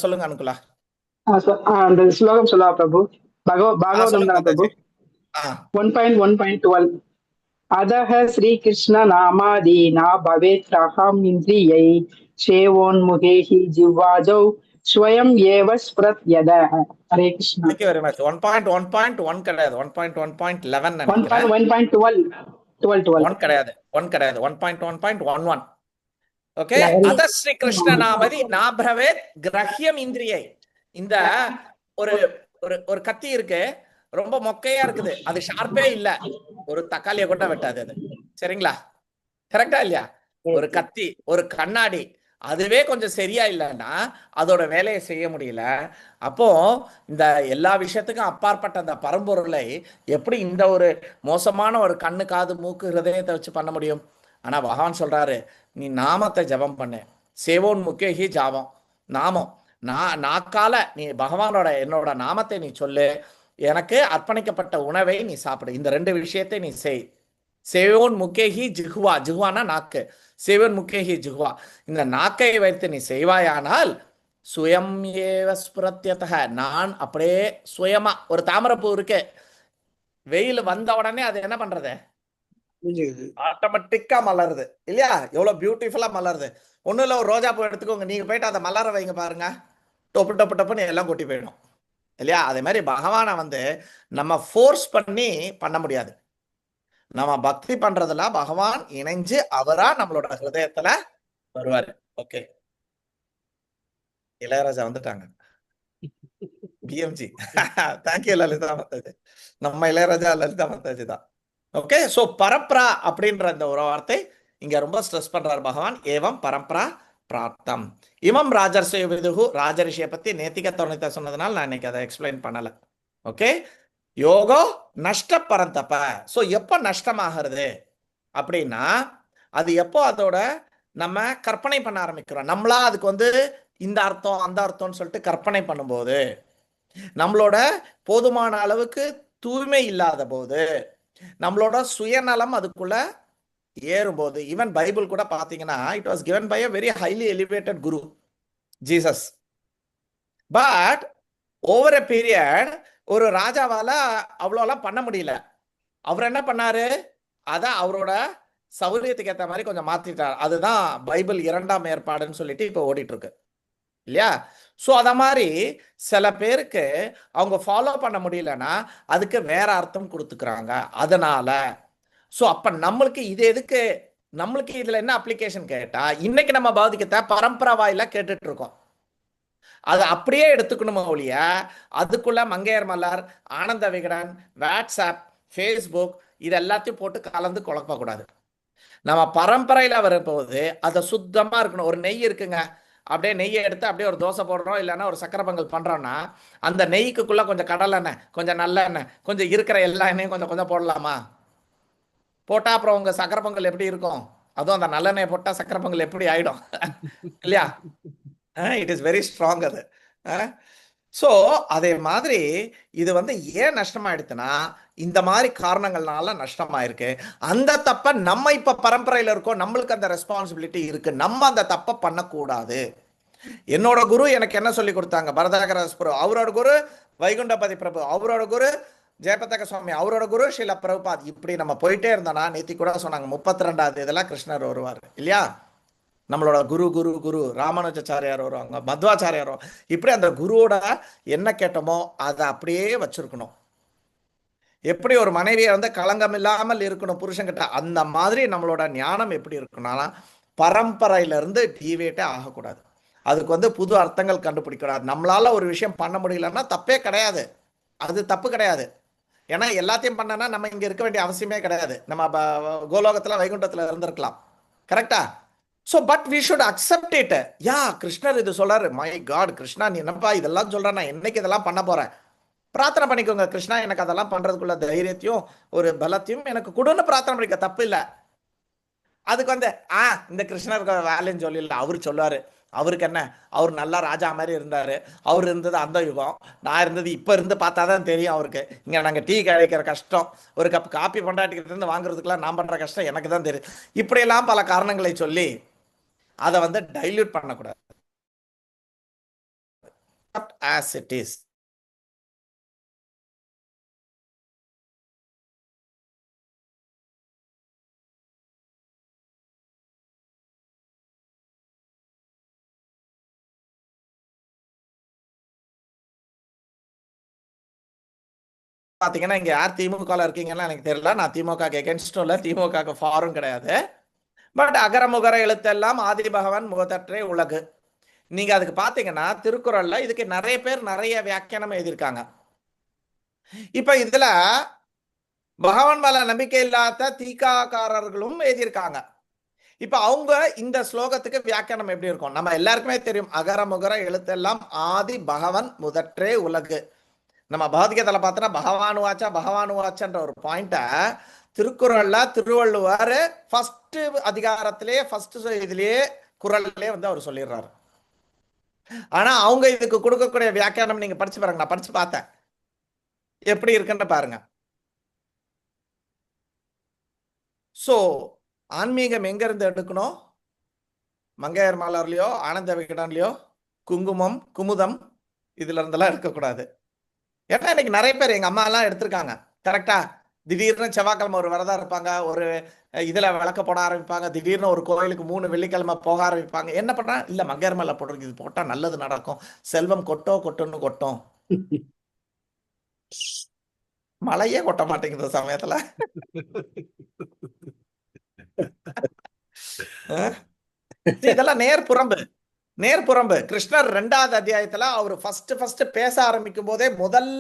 சொல்லுங்க அனுகுலா. அந்த ஸ்லோகம் சொல்லவா பிரபு? பாகவதம் தான பிரபு? 1.1.12 அதஹ ஸ்ரீ கிருஷ்ண நாமாதி நா பவேத் ரஹம் இந்திரியை சேவோன்முகேஹி ஜிவ்வாஜௌ ஸ்வயம் ஏவ ஸ்ப்ரத்யதஹ. Hare Krishna. Thank you very much. 1.1.1 கிடையாது, 1.1.11 நினைக்கிறேன். 1.12 கிடையாது, 1 கிடையாது, 1.1.11. ஓகே. அத ஸ்ரீ கிருஷ்ண நாமதி நா பவேத் கிரஹ்யம் இந்திரியை. இந்த ஒரு ஒரு கத்தி இருக்கு, ரொம்ப மொக்கையா இருக்குது, அது ஷார்ப்பே இல்ல, ஒரு தக்காளியை கூட வெட்டாது அது. சரிங்களா? கரெக்டா இல்லையா? ஒரு கத்தி, ஒரு கண்ணாடி, அதுவே கொஞ்சம் சரியா இல்லைன்னா அதோட வேலையை செய்ய முடியல. அப்போ இந்த எல்லா விஷயத்துக்கும் அப்பாற்பட்ட அந்த பரம்பொருளை எப்படி இந்த ஒரு மோசமான ஒரு கண்ணு, காது, மூக்கு, ஹிருதயத்தை வச்சு பண்ண முடியும்? ஆனா பகவான் சொல்றாரு, நீ நாமத்தை ஜபம் பண்ணு. சேவோன் முக்கியஹி ஜாபம், நாமம். நாக்கால நீ பகவானோட என்னோட நாமத்தை நீ சொல்லு, எனக்கு அர்ப்பணிக்கப்பட்ட உணவை நீ சாப்பிடு. இந்த 2 விஷயத்தை நீ செய். சேவோன் முக்கேஹி ஜிஹ்வா, ஜிஹ்வானா நாக்கு, சேவன் முக்கேஹி ஜிஹ்வா. இந்த நாக்கை வைத்து நீ செய்வாயானால் சுயம் ஏவ ஸ்புரத்யதஹ, நான் அப்படியே சுயமா, ஒரு தாமரைப்பூ இருக்கு, வெயில் வந்த உடனே அது என்ன பண்றது? ஆட்டோமேட்டிக்கா மலருது இல்லையா? எவ்வளவு பியூட்டிஃபுல்லா மலருது. ஒண்ணும் இல்ல, ஒரு ரோஜா பூ எடுத்துக்கோங்க, நீங்க போயிட்டு அதை மலர வைங்க பாருங்க, டொப்பு டொப்பு டப்புன்னு எல்லாம் கொட்டி போயிடும் இல்லையா? அதே மாதிரி பகவானை நம்ம ஃபோர்ஸ் பண்ணி பண்ண முடியாது. நம்ம பக்தி பண்றதுல பகவான் இணைஞ்சு அவரா நம்மளோட ஹிருதயத்துல வருவாரு. ஓகே, இளையராஜா வந்துட்டாங்க. PMG thank you Lalitha Mataji. நம்ம இளையராஜா லலிதா மாதாஜி தான். ஓகே, சோ பரம்பரா அப்படின்ற இந்த ஒரு வார்த்தை இங்க ரொம்ப ஸ்ட்ரெஸ் பண்றாரு பகவான். ஏவம் பரம்பரா பிராப்தம் இமம் ராஜர்ஷய விதுகு. ராஜரிஷியை பத்தி நேத்திக தருணத்தை சொன்னதுனால நான் இன்னைக்கு அதை எக்ஸ்பிளைன் பண்ணல. ஓகே, யோகோ நஷ்ட பரந்தப்ப. ஸோ எப்போ நஷ்டமாகிறது அப்படின்னா, அது எப்போ அதோட நம்ம கற்பனை பண்ண ஆரம்பிக்கிறோம். நம்மளா அதுக்கு இந்த அர்த்தம் அந்த அர்த்தம்னு சொல்லிட்டு கற்பனை பண்ணும்போது, நம்மளோட போதுமான அளவுக்கு தூய்மை இல்லாத போது, நம்மளோட சுயநலம் அதுக்குள்ள ஏறும்போது, ஈவன் பைபிள் கூட பாத்தீங்கன்னா it was given by a very highly elevated guru, Jesus. But over a period ஒரு ராஜாவால அவ்வளோலாம் பண்ண முடியல. அவர் என்ன பண்ணாரு, அதான் அவரோட சௌரியத்துக்கு ஏற்ற மாதிரி கொஞ்சம் மாத்திட்டார். அதுதான் பைபிள் 2ஆம் ஏற்பாடுன்னு சொல்லிட்டு இப்போ ஓடிட்டு இருக்கு இல்லையா? ஸோ அத மாதிரி சில பேருக்கு அவங்க ஃபாலோ பண்ண முடியலன்னா அதுக்கு வேற அர்த்தம் கொடுத்துக்கிறாங்க. அதனால ஸோ அப்ப நம்மளுக்கு இது எதுக்கு, நம்மளுக்கு இதுல என்ன அப்ளிகேஷன் கேட்டா, இன்னைக்கு நம்ம பாதிக்கத்தை பரம்பரா வாயில கேட்டுட்டு இருக்கோம். அதை அப்படியே எடுத்துக்கணுமா ஒழிய அதுக்குள்ள மங்கையர் மலர், ஆனந்த விகடன், வாட்ஸ்அப், ஃபேஸ்புக் இது எல்லாத்தையும் போட்டு கலந்து குழப்பக்கூடாது. நம்ம பரம்பரையில வரும்போது அதை சுத்தமா இருக்கணும். ஒரு நெய் இருக்குங்க, அப்படியே நெய்யை எடுத்து அப்படியே ஒரு தோசை போடுறோம், இல்லைன்னா ஒரு சக்கரை பொங்கல் பண்றோம்னா அந்த நெய்க்குள்ள கொஞ்சம் கடலை எண்ணெய், கொஞ்சம் நல்ல எண்ணெய், கொஞ்சம் இருக்கிற எல்லா எண்ணெயும் கொஞ்சம் கொஞ்சம் போடலாமா? போட்டா அப்புறம் உங்க சக்கரை பொங்கல் எப்படி இருக்கும்? அதுவும் அந்த நல்லெண்ணெய் போட்டா சக்கரை பொங்கல் எப்படி ஆயிடும் இல்லையா? இட் இஸ் வெரி ஸ்ட்ராங் அது. ஸோ அதே மாதிரி இது ஏன் நஷ்டமாயிடுதுன்னா இந்த மாதிரி காரணங்கள்னால நஷ்டமாயிருக்கு. அந்த தப்பை நம்ம இப்ப பரம்பரையில இருக்கோம், நம்மளுக்கு அந்த ரெஸ்பான்சிபிலிட்டி இருக்கு, நம்ம அந்த தப்பை பண்ணக்கூடாது. என்னோட குரு எனக்கு என்ன சொல்லி கொடுத்தாங்க, பரதாகராஜ் பிரபு அவரோட குரு, வைகுண்டபதி பிரபு அவரோட குரு, ஜெயபதக சுவாமி அவரோட குரு, ஸ்ரீல பிரபுபாத். இப்படி நம்ம போயிட்டே இருந்தோம்னா, நேத்தி கூட சொன்னாங்க 32வது இதெல்லாம் கிருஷ்ணர் வருவார் இல்லையா? நம்மளோட குரு குரு குரு ராமானுஜாச்சாரியார் வருவாங்க, மத்வாச்சாரியார் வருவாங்க. இப்படி அந்த குருவோட என்ன கேட்டோமோ அதை அப்படியே வச்சிருக்கணும். எப்படி ஒரு மனைவியை களங்கம் இல்லாமல் இருக்கணும் புருஷன்கிட்ட, அந்த மாதிரி நம்மளோட ஞானம் எப்படி இருக்கணும்னா பரம்பரையிலிருந்து டீவேட்டே ஆகக்கூடாது. அதுக்கு புது அர்த்தங்கள் கண்டுபிடிக்கூடாது. நம்மளால ஒரு விஷயம் பண்ண முடியலன்னா தப்பே கிடையாது, அது தப்பு கிடையாது. ஏன்னா எல்லாத்தையும் பண்ணனா நம்ம இங்க இருக்க வேண்டிய அவசியமே கிடையாது. நம்ம கோலோகத்துல வைகுண்டத்துல இருந்திருக்கலாம். கரெக்டா? So but we should accept it. Yeah கிருஷ்ணர் இது சொல்றாரு, மை காட் கிருஷ்ணா நீ என்னப்பா இதெல்லாம் சொல்ற, நான் என்னைக்கு இதெல்லாம் பண்ண போறேன்? பிரார்த்தனை பண்ணிக்கோங்க, கிருஷ்ணா எனக்கு அதெல்லாம் பண்றதுக்குள்ள தைரியத்தையும் ஒரு பலத்தையும் எனக்கு கொடுன்னு பிரார்த்தனை பண்ணிக்க, தப்பு இல்லை. அதுக்கு இந்த கிருஷ்ணருக்கு வேலைன்னு சொல்லிடல, அவரு சொல்லுவாரு, அவருக்கு என்ன, அவர் நல்லா ராஜா மாதிரி இருந்தாரு, அவர் இருந்தது அந்த யுகம், நான் இருந்தது இப்ப இருந்து பார்த்தாதான் தெரியும் அவருக்கு. இங்க நாங்க டீ கிடைக்கிற கஷ்டம், ஒரு கப் காப்பி பண்டாட்டிக்கிட்ட இருந்து வாங்குறதுக்குலாம் நான் பண்ற கஷ்டம் எனக்கு தான் தெரியும். இப்படியெல்லாம் பல காரணங்களை சொல்லி அதை டைல்யூட் பண்ணக்கூடாது. as it is. பாத்தீங்கன்னா இங்க யார் திமுக இருக்கீங்கன்னா எனக்கு தெரியல. நான் திமுக எகென்ஸ்டும் இல்லை, திமுக ஃபாரும் கிடையாது. பட் அகரமுகர எழுத்தெல்லாம் ஆதி பகவான் முகத்தற்றே உலகு. நீங்க அதுக்கு பாத்தீங்கன்னா திருக்குறள்ல இதுக்கு நிறைய பேர் நிறைய வியாக்கியானம் எழுதியிருக்காங்க. இப்ப இதுல பகவான் மேல நம்பிக்கை இல்லாத தீக்காக்காரர்களும் எழுதியிருக்காங்க. இப்ப அவங்க இந்த ஸ்லோகத்துக்கு வியாக்கியானம் எப்படி இருக்கும்? நம்ம எல்லாருக்குமே தெரியும், அகர முகர எழுத்தெல்லாம் ஆதி பகவன் முதற்றே உலகு. நம்ம பகவத்கீதையில பார்த்தோன்னா பகவான் வாச்சன்ற ஒரு பாயிண்ட திருக்குறள்ல திருவள்ளுவர் ஃபர்ஸ்ட் அதிகாரத்திலே ஃபர்ஸ்ட் இதுலயே குறள்லயே வந்து அவர் சொல்லிடுறாரு. ஆனா அவங்க இதுக்கு கொடுக்கக்கூடிய வியாக்கியானம் நீங்க படிச்சு பாருங்க. நான் படிச்சு பார்த்தேன், எப்படி இருக்குன்னு பாருங்க. சோ ஆன்மீகம் எங்க இருந்து எடுக்கணும்? மங்கையர் மலர்லயோ ஆனந்த விகடன்லயோ குங்குமம் குமுதம் இதுல இருந்தெல்லாம் எடுக்கக்கூடாது. ஏன்னா இன்னைக்கு நிறைய பேர், எங்க அம்மா எல்லாம் எடுத்திருக்காங்க கரெக்டா. திடீர்னு செவ்வாய்க்கிழமை ஒரு விரதம் இருப்பாங்க, ஒரு இதுல விளக்க போட ஆரம்பிப்பாங்க, திடீர்னு ஒரு கோயிலுக்கு 3 வெள்ளிக்கிழமை போக ஆரம்பிப்பாங்க. என்ன பண்றா? இல்ல மங்கையர் மேல போட்டிருக்கு, இது போட்டா நல்லது நடக்கும், செல்வம் கொட்டுன்னு கொட்டும். மழையே கொட்ட மாட்டேங்குது சமயத்துல. இதெல்லாம் நேர்புறம்பு. கிருஷ்ணர் 2வது அத்தியாயத்துல அவர் ஃபர்ஸ்ட் பேச ஆரம்பிக்கும் போதே முதல்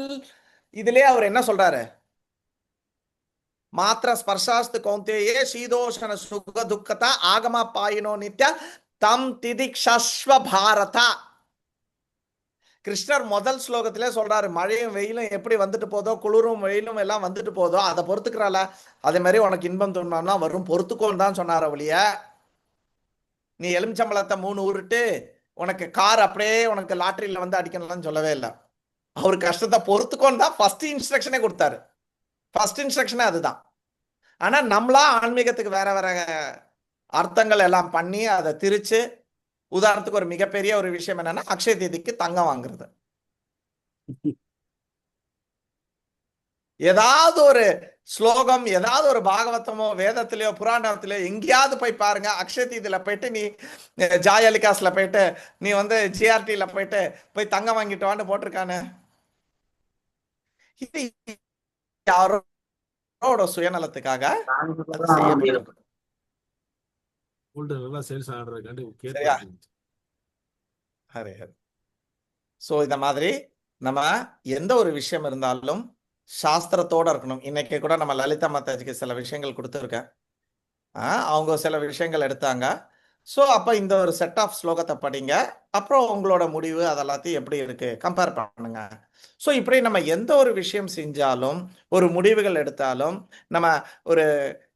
இதுலயே அவர் என்ன சொல்றாரு? மாத்திர ஸ்பர்ஷாஸ்து கௌந்தேயே சீதோஷண சுக துக்கதா ஆகமா பாயினோ நித்யா தம் திதிக்ஷஸ்வ பாரதா. கிருஷ்ணர் முதல் ஸ்லோகத்திலே சொல்றாரு, மழையும் வெயிலும் எப்படி வந்துட்டு போதோ, குளிரும் வெயிலும் எல்லாம் வந்துட்டு போதோ, அதை பொறுத்துக்கிறாள, அதே மாதிரி உனக்கு இன்பம் துன்பம்னா வரும், பொறுத்துக்கோன்னு தான் சொன்னார் ஒழிய, நீ எலுமிச்சம்பழத்தை 3 உருட்டு உனக்கு கார் அப்படியே உனக்கு லாட்டரியில வந்து அடிக்கணும்னு சொல்லவே இல்லை. அவர் கஷ்டத்தை பொறுத்துக்கோன்னு தான் ஃபர்ஸ்ட் இன்ஸ்ட்ரக்ஷனே கொடுத்தாரு. ஃபர்ஸ்ட் இன்ஸ்ட்ரக்ஷனே அதுதான். ஆனா நம்மளா ஆன்மீகத்துக்கு வேற வேற அர்த்தங்கள் எல்லாம் பண்ணி அதை திரிச்சு, உதாரணத்துக்கு ஒரு மிகப்பெரிய ஒரு விஷயம் என்னன்னா அக்ஷய தீதிக்கு தங்கம் வாங்குறது. ஏதாவது ஒரு ஸ்லோகம், ஏதாவது ஒரு பாகவதமோ வேதத்திலேயோ புராணத்திலேயோ எங்கேயாவது போய் பாருங்க, அக்ஷய தீதியில போயிட்டு நீ ஜாயலிகாஸ்ல போயிட்டு நீ வந்து ஜிஆர்டில போயிட்டு போய் தங்கம் வாங்கிட்டு வான்னு போட்டிருக்கானு. இது யாரோட சுயநலத்துக்காக செய்யப்பட்டிருக்கு. சரியா? சோ இந்த மாதிரி நம்ம எந்த ஒரு விஷயம் இருந்தாலும் சாஸ்திரத்தோட இருக்கணும். இன்னைக்கு கூட நம்ம லலிதா மாதாஜிக்கு சில விஷயங்கள் கொடுத்துருக்கேன், அவங்க சில விஷயங்கள் எடுத்தாங்க. ஸோ அப்போ இந்த ஒரு செட் ஆஃப் ஸ்லோகத்தை படிங்க, அப்புறம் உங்களோட முடிவு அதெல்லாத்தையும் எப்படி இருக்கு கம்பேர் பண்ணுங்க. ஸோ இப்படி நம்ம எந்த ஒரு விஷயம் செஞ்சாலும், ஒரு முடிவுகள் எடுத்தாலும், நம்ம ஒரு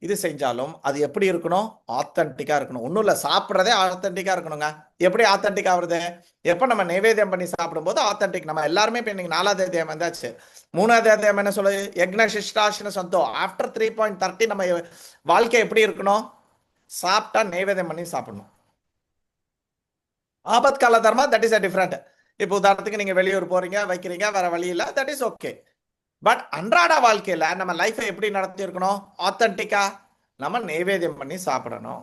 இது செஞ்சாலும் அது எப்படி இருக்கணும்? ஆத்தன்டிக்காக இருக்கணும். ஒன்றும் இல்லை, சாப்பிட்றதே ஆத்தன்டிக்காக இருக்கணுங்க. எப்படி ஆத்தன்டிக் ஆகுறது? எப்போ நம்ம நைவேத்தியம் பண்ணி சாப்பிடும்போது ஆத்தன்டிக். நம்ம எல்லாருமே இப்போ இன்னைக்கு 4வது அத்தியாயம் வந்தாச்சு. 3வது அத்தியாயம் என்ன சொல்லு? யக்ன சிஷ்டாஷ்ன சந்தோ. ஆஃப்டர் 3.30 நம்ம வாழ்க்கை எப்படி இருக்கணும்? சாப்பிட்டா நைவேத்தியம் பண்ணி சாப்பிடணும். ஆபத் கால தர்மா, தட் இஸ் அ டிஃபரெண்ட். இப்போ உதாரணத்துக்கு நீங்க வெளியூர் போறீங்க, வைக்கிறீங்க, வேற வழி இல்லை, தட் இஸ் ஓகே. பட் அன்றாட வாழ்க்கையில நம்ம லைஃபை எப்படி நடத்தி இருக்கணும்? ஆத்தன்டிக்கா நம்ம நைவேத்தியம் பண்ணி சாப்பிடணும்.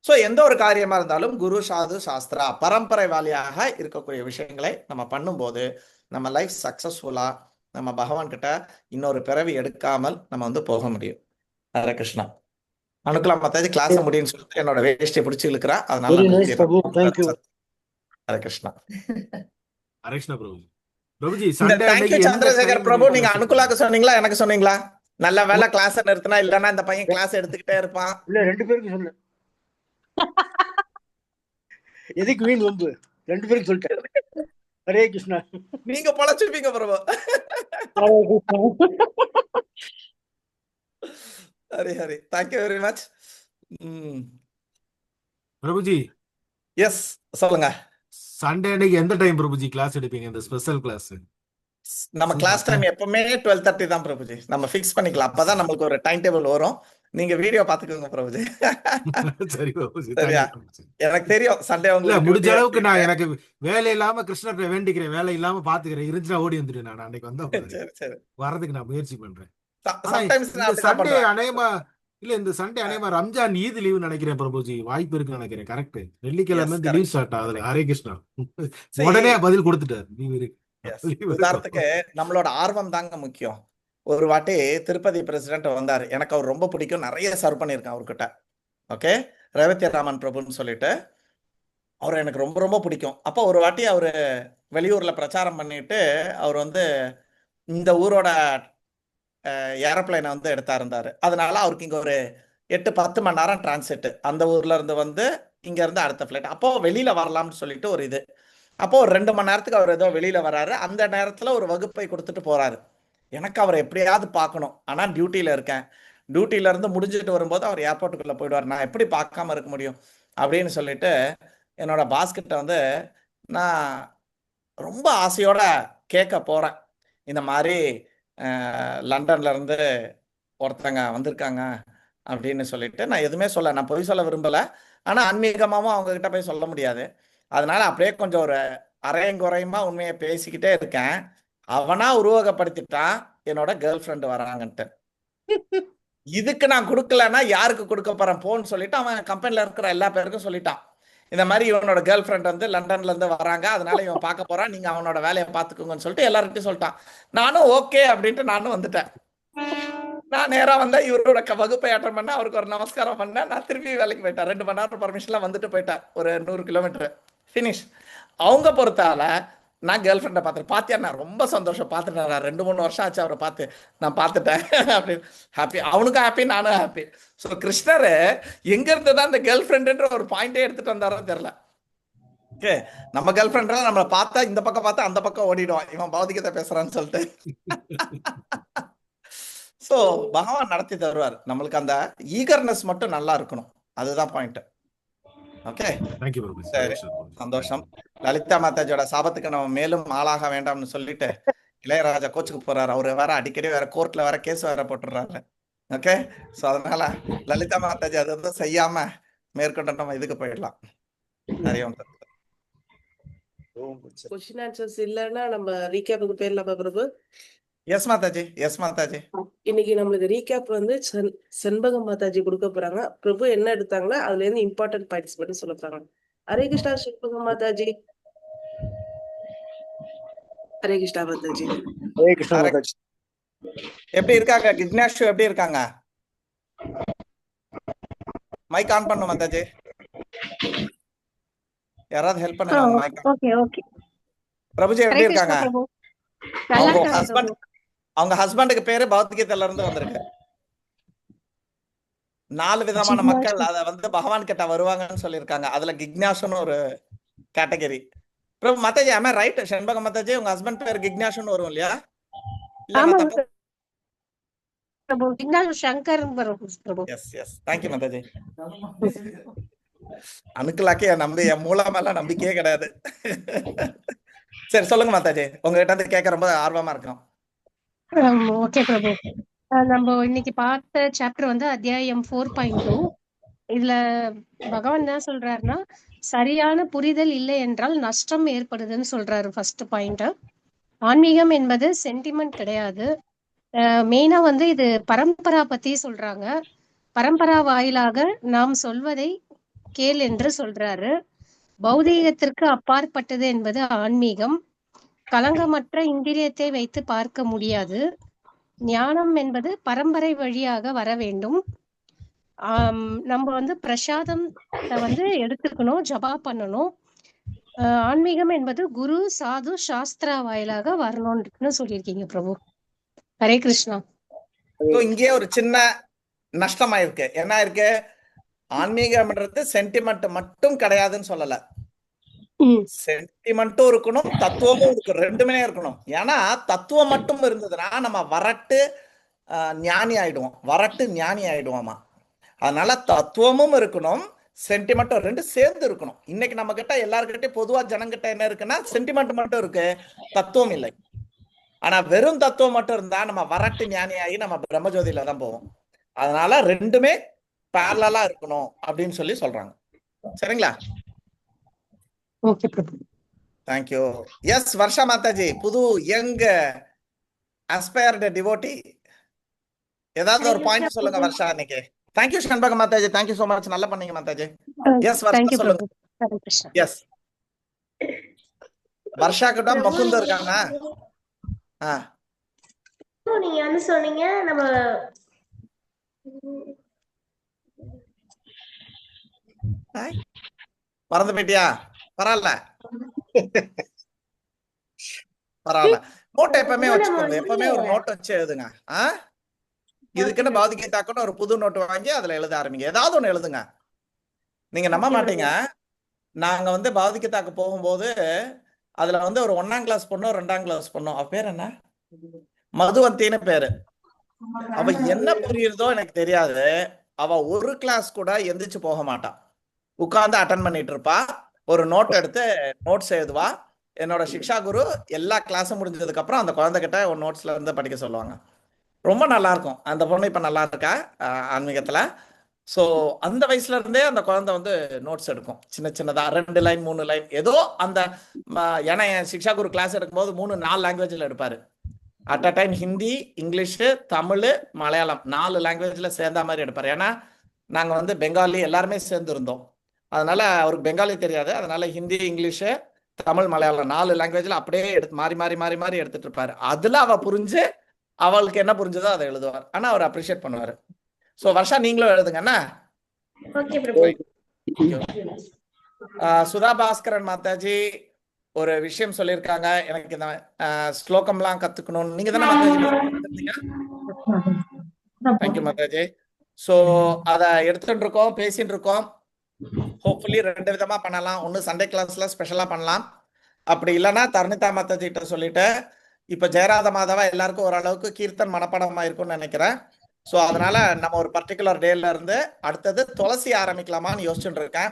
ஸோ எந்த ஒரு காரியமா இருந்தாலும் குரு சாது சாஸ்திரா பரம்பரை வாலியாக இருக்கக்கூடிய விஷயங்களை நம்ம பண்ணும்போது நம்ம லைஃப் சக்சஸ்ஃபுல்லா நம்ம பகவான் கிட்ட இன்னொரு பிறவி எடுக்காமல் நம்ம வந்து போக முடியும். ஹரே கிருஷ்ணா. அனுக்குலா மாதாஜி கிளாஸ் முடியும்னு சொல்லிட்டு என்னோட வேஷ்டியை பிடிச்சி இழுக்கிறா, அதனால ஹரே கிருஷ்ணா. ஹரே கிருஷ்ணா பிரபு. பிரபுஜி தேங்க்யூ சந்திரசேகர் பிரபு. நீங்க அனுக்குலாக்கு சொன்னீங்களா எனக்கு சொன்னீங்களா? நல்ல வேலை கிளாஸ் நிறுத்தினா, இல்லன்னா இந்த பையன் கிளாஸ் எடுத்துக்கிட்டே இருப்பான். இல்ல 2 பேருக்கு சொன்ன. எதுக்கு வீண் வம்பு? 2 பேருக்கு சொல்லிட்டேன். ஹரே கிருஷ்ணா. நீங்க பொழைச்சுப்பீங்க Prabhu. Hari Hari. Thank you very much. Prabhuji yes சொல்லுங்க. சண்டே அன்னைக்கு எந்த டைம் பிரபுஜி கிளாஸ் எடுப்பீங்க? இந்த ஸ்பெஷல் கிளாஸ் நம்ம கிளாஸ் டைம் எப்பவுமே 12:30 தான் பிரபுஜி. நம்ம ஃபிக்ஸ் பண்ணிக்கலாம், அப்பதான் நம்மளுக்கு ஒரு டைம் டேபிள் வரும். நீங்க வீடியோ பாத்துக்கோங்க பிரபுஜி. சரி பிரபுஜி. சரியா? எனக்கு தெரியும் சண்டே உங்களுக்கு முடிஞ்ச அளவுக்கு நான் எனக்கு வேலை இல்லாம கிருஷ்ணர் வேண்டிக்கிறேன், வேலை இல்லாம பாத்துக்கிறேன். இருந்துச்சுன்னா ஓடி வந்துட்டு நான் அன்னைக்கு வந்தா வரதுக்கு நான் முயற்சி பண்றேன். சண்டே அநேகமா இல்ல, இந்த சண்டே அநேகமா ரம்ஜான் ஈத் லீவ் நினைக்கிறேன் பிரபுஜி. வாய்ப்பு இருக்குன்னு நினைக்கிறேன். கரெக்ட், வெள்ளிக்கிழமை இருந்து லீவ் ஸ்டார்ட் ஆகுது. ஹரே கிருஷ்ணா. உடனே பதில் கொடுத்துட்டாரு, லீவ் இருக்கு. உதாரணத்துக்கு நம்மளோட ஆர்வம் தாங்க முக்கியம். ஒரு வாட்டி திருப்பதி பிரசிடென்ட் வந்தாரு, எனக்கு அவர் ரொம்ப பிடிக்கும், நிறைய சர்வ் பண்ணியிருக்கேன் அவர்கிட்ட. ஓகே, ரேவதி ராமன் பிரபுன்னு சொல்லிட்டு அவர் எனக்கு ரொம்ப ரொம்ப பிடிக்கும். அப்போ ஒரு வாட்டி அவர் வெளியூர்ல பிரச்சாரம் பண்ணிட்டு அவர் வந்து இந்த ஊரோட ஏரோப்ளைனை வந்து இருந்தாரு. அதனால அவருக்கு இங்க ஒரு 8-10 மணி நேரம் டிரான்சிட். அந்த ஊர்ல இருந்து வந்து இங்க இருந்து அடுத்த ஃபிளைட். அப்போ வெளியில வரலாம்னு சொல்லிட்டு ஒரு இது. அப்போ ஒரு 2 மணி நேரத்துக்கு அவர் ஏதோ வெளியில வராரு. அந்த நேரத்துல ஒரு வகுப்பை கொடுத்துட்டு போறாரு. எனக்கு அவரை எப்படியாவது பார்க்கணும். ஆனா டியூட்டியில இருக்கேன். டியூட்டியில இருந்து முடிஞ்சுட்டு வரும்போது அவர் ஏர்போர்ட்டுக்குள்ள போயிடுவார். நான் எப்படி பார்க்காம இருக்க முடியும் அப்படின்னு சொல்லிட்டு என்னோட பாஸ்கிட்ட வந்து நான் ரொம்ப ஆசையோட கேட்க போறேன். இந்த மாதிரி லண்டன்ல இருந்து ஒருத்தங்க வந்திருக்காங்க அப்படின்னு சொல்லிட்டு நான் எதுவுமே சொல்ல, நான் பொய் சொல்ல விரும்பல. ஆனா ஆன்மீகமாவும் அவங்க கிட்ட போய் சொல்ல முடியாது. அதனால அப்படியே கொஞ்சம் ஒரு அரையும் குறையுமா உண்மையை பேசிக்கிட்டே இருக்கேன். அவனா உருவகப்படுத்திட்டான் என்னோட கேர்ள் ஃப்ரெண்டு வராங்கன்ட்டு. இதுக்கு நான் கொடுக்கலன்னா யாருக்கு கொடுக்க போறேன் போன்னு சொல்லிட்டு அவன் கம்பெனில இருக்கிற எல்லா பேருக்கும் சொல்லிட்டான். இந்த மாதிரி இவனோட கேர்ள் ஃப்ரெண்ட் வந்து லண்டன்ல இருந்து வராங்க, அதனால இவன் பார்க்க போறான், நீங்க அவனோட வேலையை பார்த்துக்கோங்கன்னு சொல்லிட்டு எல்லாருக்கிட்டையும் சொல்லிட்டான். நானும் ஓகே அப்படின்ட்டு நானும் வந்துட்டேன். நான் நேரா வந்தேன், இவரோட வகுப்பை அட்டன் பண்ண, அவருக்கு ஒரு நமஸ்காரம் பண்ணேன், நான் திருப்பி வேலைக்கு போயிட்டேன். 2 மணி நேரம் பர்மிஷன்லாம் வந்துட்டு போயிட்டேன். ஒரு 100 கிலோமீட்டர் ஃபினிஷ். அவங்க பொறுத்தால நான் கேர்ள் ஃப்ரெண்டை பார்த்துட்டு பாத்தியா, நான் ரொம்ப சந்தோஷம், பார்த்துட்டேன், 2-3 வருஷம் ஆச்சு அவரை பார்த்து, நான் பார்த்துட்டேன் அப்படின்னு ஹாப்பி. அவனுக்கும் ஹாப்பி, நானும் ஹாப்பி. ஸோ கிருஷ்ணர் எங்க இருந்து தான் இந்த கேர்ள் ஃப்ரெண்டுன்ற ஒரு பாயிண்டே எடுத்துட்டு வந்தாரோ தெரியல. ஓகே, நம்ம கேர்ள் ஃப்ரெண்ட் நம்மளை பார்த்தா இந்த பக்கம் பார்த்தா அந்த பக்கம் ஓடிடுவான், இவன் பௌதிகத்தை பேசுறான்னு சொல்லிட்டு. ஸோ பகவான் நடத்தி தருவார். நம்மளுக்கு அந்த ஈகர்னஸ் மட்டும் நல்லா இருக்கணும், அதுதான் பாயிண்ட். ஓகே, சரி, சந்தோஷம். லலிதா மாதாஜியோட சாபத்துக்கு நம்ம மேலும் ஆளாக வேண்டாம்னு சொல்லிட்டு இளையராஜா கோச்சுக்கு போறாரு. அவரு வேற அடிக்கடி வேற கோர்ட்ல வேற கேஸ் வேற போட்டுறாரு. ஓகே, ஸோ அதனால லலிதா மாதாஜி அது வந்து செய்யாம மேற்கொண்டு நம்ம இதுக்கு போயிடலாம். நிறைய क्वेश्चन आंसर्स இல்லனா நம்ம ரீகேப்புக்கு போயிரலாமா பிரபு? Yes Mataji, yes Mataji. இன்னைக்கு நம்மளுக்கு ரீகேப் வந்து செண்பகம் மாதாஜி கொடுக்க போறாங்க. பிரபு என்ன எடுத்தாங்களோ அதுல இருந்து இம்பார்ட்டன்ட் பாயிண்ட்ஸ் மட்டும் சொல்ல போறாங்க. ஹரே கிருஷ்ணா செண்பகம் மாதாஜி. ஹரே கிருஷ்ணா மாதாஜி. ஹரே கிருஷ்ணா மாதாஜி. எப்படி இருக்காங்க கிக்னாஷ், எப்படி இருக்காங்க? மைக் ஆன் பண்ணு மாதாஜி, யாராவது ஹெல்ப் பண்ணுங்க. Mic okay okay. பிரபுஜி எப்படி இருக்காங்க? அவங்க ஹஸ்பண்டுக்கு பேரு பகவத்கீதையில இருந்து வந்திருக்கு. 4 விதமான மக்கள் அத வந்து பகவான் கிட்ட வருவாங்கன்னு சொல்லியிருக்காங்க. அதுல கிக்னாஷ்னு ஒரு கேட்டகரி. பிரபு மாதாஜி, ஆமா ரைட்? செண்பக மாதாஜி, உங்க ஹஸ்பண்ட் பேர் கிக்னாஷ்னு வரும் இல்லையா? Prabhu Kignash Shankar Prabhu. Yes yes, thank you Mataji. அனுக்கலாக்கே என் மூலமெல்லாம் நம்பிக்கையே கிடையாது. சரி சொல்லுங்க மாதாஜி, உங்ககிட்ட இருந்து கேட்க ரொம்ப ஆர்வமா இருக்கும். ஓகே பிரபு, நம்ம இன்னைக்கு பார்த்த சாப்டர் வந்து அத்தியாயம் 4.2. இதுல பகவான் என்ன சொல்றாருன்னா, சரியான புரிதல் இல்லை என்றால் நஷ்டம் ஏற்படுதுன்னு சொல்றாரு. ஃபர்ஸ்ட் பாயிண்ட், ஆன்மீகம் என்பது சென்டிமெண்ட் கிடையாது. மெயினா வந்து இது பரம்பரா பத்தி சொல்றாங்க. பரம்பரா வாயிலாக நாம் சொல்வதை கேள் என்று சொல்றாரு. பௌதீகத்திற்கு அப்பாற்பட்டது என்பது ஆன்மீகம். களங்கமற்ற இந்திரியத்தை வைத்து பார்க்க முடியாது. ஞானம் என்பது பரம்பரை வழியாக வர வேண்டும். நம்ம வந்து பிரசாதம் வந்து எடுத்துக்கணும், ஜபா பண்ணணும். ஆன்மீகம் என்பது குரு சாது சாஸ்திரா வாயிலாக வரணும்னு சொல்லியிருக்கீங்க பிரபு. ஹரே கிருஷ்ணா. இங்கே ஒரு சின்ன நஷ்டமாயிருக்கு. என்ன இருக்கு? ஆன்மீகம்ன்றது சென்டிமெண்ட் மட்டும் கிடையாதுன்னு சொல்லல, சென்டிமெண்ட்டும் இருக்கணும், தத்துவமும் இருக்கணும், ரெண்டுமே இருக்கணும். ஏன்னா தத்துவம் மட்டும் இருந்ததுன்னா நம்ம வரட்டு ஞானி ஆயிடுவோம், வரட்டு ஞானி ஆயிடுவோமா. அதனால தத்துவமும் இருக்கணும், சென்டிமெண்ட்டும், ரெண்டு சேர்ந்து இருக்கணும். இன்னைக்கு நம்ம கிட்ட எல்லாருக்கிட்டையும் பொதுவா ஜனங்கிட்ட என்ன இருக்குன்னா சென்டிமெண்ட் மட்டும் இருக்கு, தத்துவம் இல்லை. ஆனா வெறும் தத்துவம் மட்டும் இருந்தா நம்ம வரட்டு ஞானி ஆகி நம்ம பிரம்மஜோதியில தான் போவோம். அதனால ரெண்டுமே பேரலா இருக்கணும் அப்படின்னு சொல்லி சொல்றாங்க. சரிங்களா? Okay Prabhu. Thank you. Yes Varsha மாதாஜி, புது யங் அஸ்பயர்டு டிவோட்டி, ஏதாவது ஒரு பாயிண்ட் சொல்லுங்க வர்ஷா இன்னைக்கு. Thank you Shenbaga Mataji, thank you so much, நல்லா பண்ணீங்க மாதாஜி. எஸ் வர்ஷா சொல்லுங்க. எஸ் வர்ஷா கிட்ட முகுந்த் இருக்காங்க. நீங்க வந்து சொன்னீங்க நம்ம மறந்து போயிட்டியா? பரவாயில்ல பரவாயில்ல. நோட் எப்பவுமே வச்சுக்கோங்க, எப்பவுமே ஒரு நோட் வச்சு எழுதுங்க. இதுக்குன்னு பகவத்கீதாக்குன்னு ஒரு புது நோட்டு வாங்கி அதுல எழுத ஆரம்பிங்க. ஏதாவது ஒண்ணு எழுதுங்க. நீங்க நம்ப மாட்டீங்க, நாங்க வந்து பகவத்கீதாக்கு போகும்போது அதுல வந்து ஒரு 1ஆம் கிளாஸ் பொண்ணும் 2ஆம் கிளாஸ் பொண்ணும், அவ பேர் என்ன, மதுவந்தின்னு பேரு. அவ என்ன புரியுறதோ எனக்கு தெரியாது, அவ ஒரு கிளாஸ் கூட எந்திரிச்சு போக மாட்டா, உட்கார்ந்து அட்டன் பண்ணிட்டு இருப்பா. ஒரு நோட் எடுத்து நோட்ஸ் எழுதுவா. என்னோட சிக்ஷா குரு எல்லா கிளாஸும் முடிஞ்சதுக்கு அப்புறம் அந்த குழந்தைகிட்ட ஒரு நோட்ஸ்ல இருந்து படிக்க சொல்லுவாங்க. ரொம்ப நல்லா இருக்கும். அந்த பொண்ணு இப்ப நல்லா இருக்கா ஆன்மீகத்துல. ஸோ அந்த வயசுல இருந்தே அந்த குழந்தை வந்து நோட்ஸ் எடுக்கும், சின்ன சின்னதா 2 லைன் 3 லைன் ஏதோ அந்த ஏன்னா என் சிக்ஷா குரு கிளாஸ் எடுக்கும்போது 3-4 லாங்குவேஜ்ல எடுப்பாரு at a time. Hindi, English, Tamil, Malayalam 4 லாங்குவேஜ்ல சேர்ந்த மாதிரி எடுப்பாரு. ஏன்னா நாங்க வந்து பெங்காலி எல்லாருமே சேர்ந்து இருந்தோம். அதனால அவருக்கு பெங்காலி தெரியாது. அதனால ஹிந்தி, இங்கிலீஷு, தமிழ், மலையாளம் 4 லாங்குவேஜ்ல அப்படியே எடுத்து மாறி மாறி மாறி மாறி எடுத்துட்டு இருப்பாரு. அதுல அவ புரிஞ்சு அவளுக்கு என்ன புரிஞ்சதோ அதை எழுதுவார். ஆனா அவர் அப்ரிஷியேட் பண்ணுவாரு. சோ வர்ஷா நீங்களும் எழுதுங்கண்ணா. ஓகே பிரபு. சுதா பாஸ்கரன் மாதாஜி ஒரு விஷயம் சொல்லியிருக்காங்க, எனக்கு இந்த ஸ்லோகம்லாம் கத்துக்கணும்னு. நீங்க தானே மாதாஜி கொடுத்துருந்தீங்க? தேங்க்யூ மாதாஜி. சோ அதை எடுத்துட்டு இருக்கோம், பேசிட்டு இருக்கோம். ஹோப்ஃபுல்லி 2 விதமா பண்ணலாம். ஒன்னு சண்டே கிளாஸ்ல ஸ்பெஷலா பண்ணலாம், அப்படி இல்லைன்னா தர்ணிதா மாதாஜி கிட்ட சொல்லிட்டு, இப்ப ஜெயராத மாதவா எல்லாருக்கும் ஓரளவுக்கு கீர்த்தன் மனப்பாடமா இருக்கும்னு நினைக்கிறேன். ஸோ அதனால நம்ம ஒரு பர்டிகுலர் டேல இருந்து அடுத்தது துளசி ஆரம்பிக்கலாமான்னு யோசிச்சுட்டு இருக்கேன்.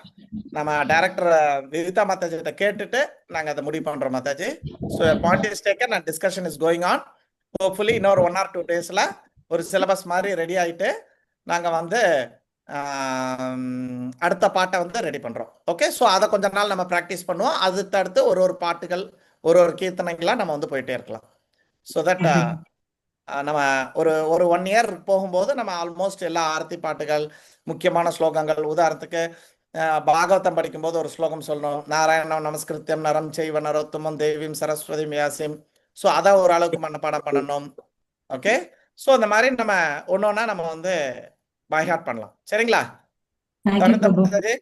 நம்ம டைரக்டர் விவிதா மாதாஜி கிட்ட கேட்டுட்டு நாங்க அதை முடிவு பண்றோம் Mataji. So point is taken and discussion is going on. Hopefully இன்னொரு 1 or 2 டேஸ்ல ஒரு சிலபஸ் மாதிரி ரெடி ஆயிட்டு நாங்க வந்து அடுத்த பாட்டை வந்து ரெடி பண்றோம். ஓகே, ஸோ அதை கொஞ்ச நாள் நம்ம ப்ராக்டிஸ் பண்ணுவோம். அதுக்கு அடுத்து ஒரு பாட்டுகள் ஒரு கீர்த்தனைகளா நம்ம வந்து போயிட்டே இருக்கலாம். ஸோ தட் நம்ம ஒரு 1 year போகும்போது நம்ம ஆல்மோஸ்ட் எல்லா ஆரத்தி பாட்டுகள், முக்கியமான ஸ்லோகங்கள், உதாரணத்துக்கு பாகவதம் படிக்கும்போது ஒரு ஸ்லோகம் சொல்லணும், நாராயணம் நமஸ்கிருத்தியம் நரம் செய்வ நரோத்தமம் தேவீம் சரஸ்வதி மியாசிம். ஸோ அதை ஓரளவுக்கு மனப்பாடம் பண்ணணும். ஓகே, ஸோ அந்த மாதிரி நம்ம ஒன்னொன்னா நம்ம வந்து பை ஹார்ட் பண்ணலாம். சரிங்களா? Dharnitha Mataji,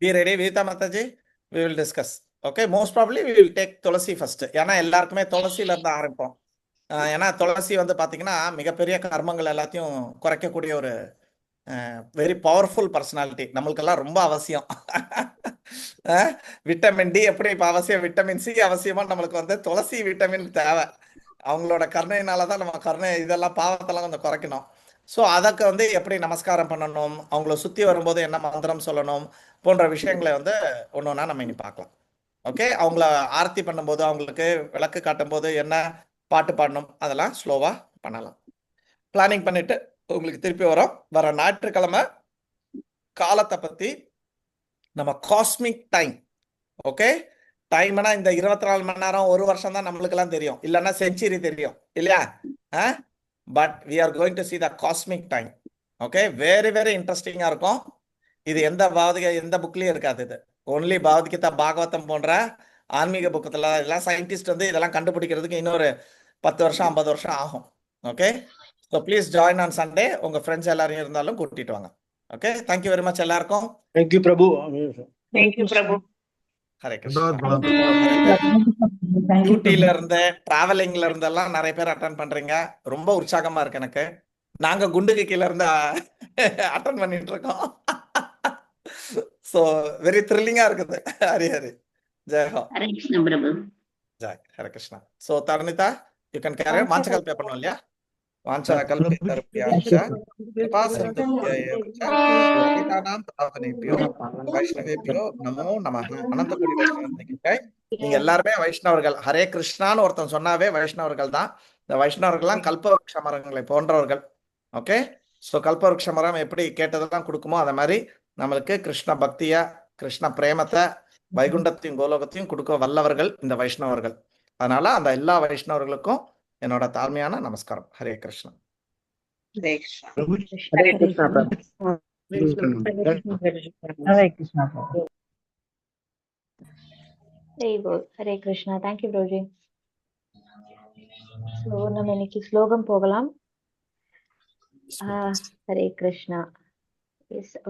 be ready. Vividha Mataji, we will discuss. Okay, most probably we will take tulsi first. ஏன்னா எல்லாருக்குமே துளசியில இருந்து ஆரம்பிப்போம். ஏன்னா துளசி வந்து பாத்தீங்கன்னா மிகப்பெரிய கர்மங்கள் எல்லாத்தையும் குறைக்கக்கூடிய ஒரு வெரி பவர்ஃபுல் பர்சனாலிட்டி, நம்மளுக்கெல்லாம் ரொம்ப அவசியம். விட்டமின் டி எப்படி இப்ப அவசியம், விட்டமின் சி அவசியமா, நம்மளுக்கு வந்து துளசி விட்டமின் தேவை. அவங்களோட கருணையினாலதான் நம்ம கருணை இதெல்லாம் பாவத்தெல்லாம் கொஞ்சம் குறைக்கணும். ஸோ அதற்கு வந்து எப்படி நமஸ்காரம் பண்ணணும், அவங்கள சுத்தி வரும்போது என்ன மந்திரம் சொல்லணும் போன்ற விஷயங்களை வந்து ஒன்னொன்னா நம்ம இனி பார்க்கலாம். ஓகே, அவங்கள ஆர்த்தி பண்ணும்போது, அவங்களுக்கு விளக்கு காட்டும் போது என்ன பாட்டு பாடணும் அதெல்லாம் ஸ்லோவா பண்ணலாம். பிளானிங் பண்ணிட்டு உங்களுக்கு திருப்பி வரோம். வர ஞாயிற்றுக்கிழமை காலத்தை பத்தி நம்ம காஸ்மிக் டைம். ஓகே, டைம்னா இந்த 24 மணி நேரம் 1 வருஷம் தான் நம்மளுக்கு எல்லாம் தெரியும், இல்லைன்னா செஞ்சுரி தெரியும் இல்லையா? But we are going to see the cosmic time. Okay, very very இன்ட்ரெஸ்டிங்கா இருக்கும். இது எந்த புக்லயும் இருக்காது. இது ஒன்லி பகவத்கீதா, பாகவதம் போன்ற ஆன்மீக புக்கத்துல எல்லாம் சயின்டிஸ்ட் வந்து இதெல்லாம் கண்டுபிடிக்கிறதுக்கு இன்னொரு 10 வருஷம் 50 வருஷம் ஆகும். Okay, so please join on Sunday. உங்க ஃப்ரெண்ட்ஸ் எல்லாரும் இருந்தாலும் கூட்டிட்டு வாங்க. ஓகே, தேங்க்யூ வெரி மச் எல்லாருக்கும். தேங்க்யூ பிரபு. தேங்க்யூ பிரபு. ஹரே கிருஷ்ணா. டியூட்டில இருந்து டிராவலிங்ல இருந்தெல்லாம் நிறைய பேர் அட்டன் பண்றீங்க, ரொம்ப உற்சாகமா இருக்கு எனக்கு. நாங்க குண்டுக்கு கீழே இருந்து அட்டன் பண்ணிட்டு இருக்கோம். சோ வெரி த்ரில்லிங்கா இருக்குது. ஹரி ஹரி, ஜெய் ஹோ. ஹரே கிருஷ்ண பிரபு. ஜெய் Hare Krishna. So Dharnitha, you can carry on. வாஞ்ச கல்பே பண்ணோம் இல்லையா? வாஞ்ச கல்பே தர்பியாச்ச கிருபா சிந்துப்யேவ ச பதிதானாம் பாவனேப்யோ வைஷ்ணவேப்யோ நமோ நமஹ. அனந்த கோடி வைஷ்ணவர்கள். நீங்க எல்லாருமே வைஷ்ணவர்கள். ஹரே கிருஷ்ணான்னு ஒருத்தன் சொன்னாவே வைஷ்ணவர்கள் தான். இந்த வைஷ்ணவர்கள்லாம் கல்பவருஷ மரங்களை போன்றவர்கள். ஓகே, ஸோ கல்பவருஷ மரம் எப்படி கேட்டதெல்லாம் கொடுக்குமோ அதை மாதிரி நம்மளுக்கு கிருஷ்ண பக்திய, கிருஷ்ண பிரேமத்தை, வைகுண்டத்தையும் கோலோகத்தையும் கொடுக்க வல்லவர்கள் இந்த வைஷ்ணவர்கள். அதனால அந்த எல்லா வைஷ்ணவர்களுக்கும் என்னோட தாழ்மையான நமஸ்காரம். ஹரே கிருஷ்ணா. ஹரே கிருஷ்ணா. ஹரே கிருஷ்ணா பிரபு. ஹரே கிருஷ்ணா. ஹரே கிருஷ்ணா. தேங்க்யூ ப்ரோஜி. ஸோ நம்ம இன்னைக்கு ஸ்லோகம் போகலாம். ஹரே கிருஷ்ணா. எஸ்.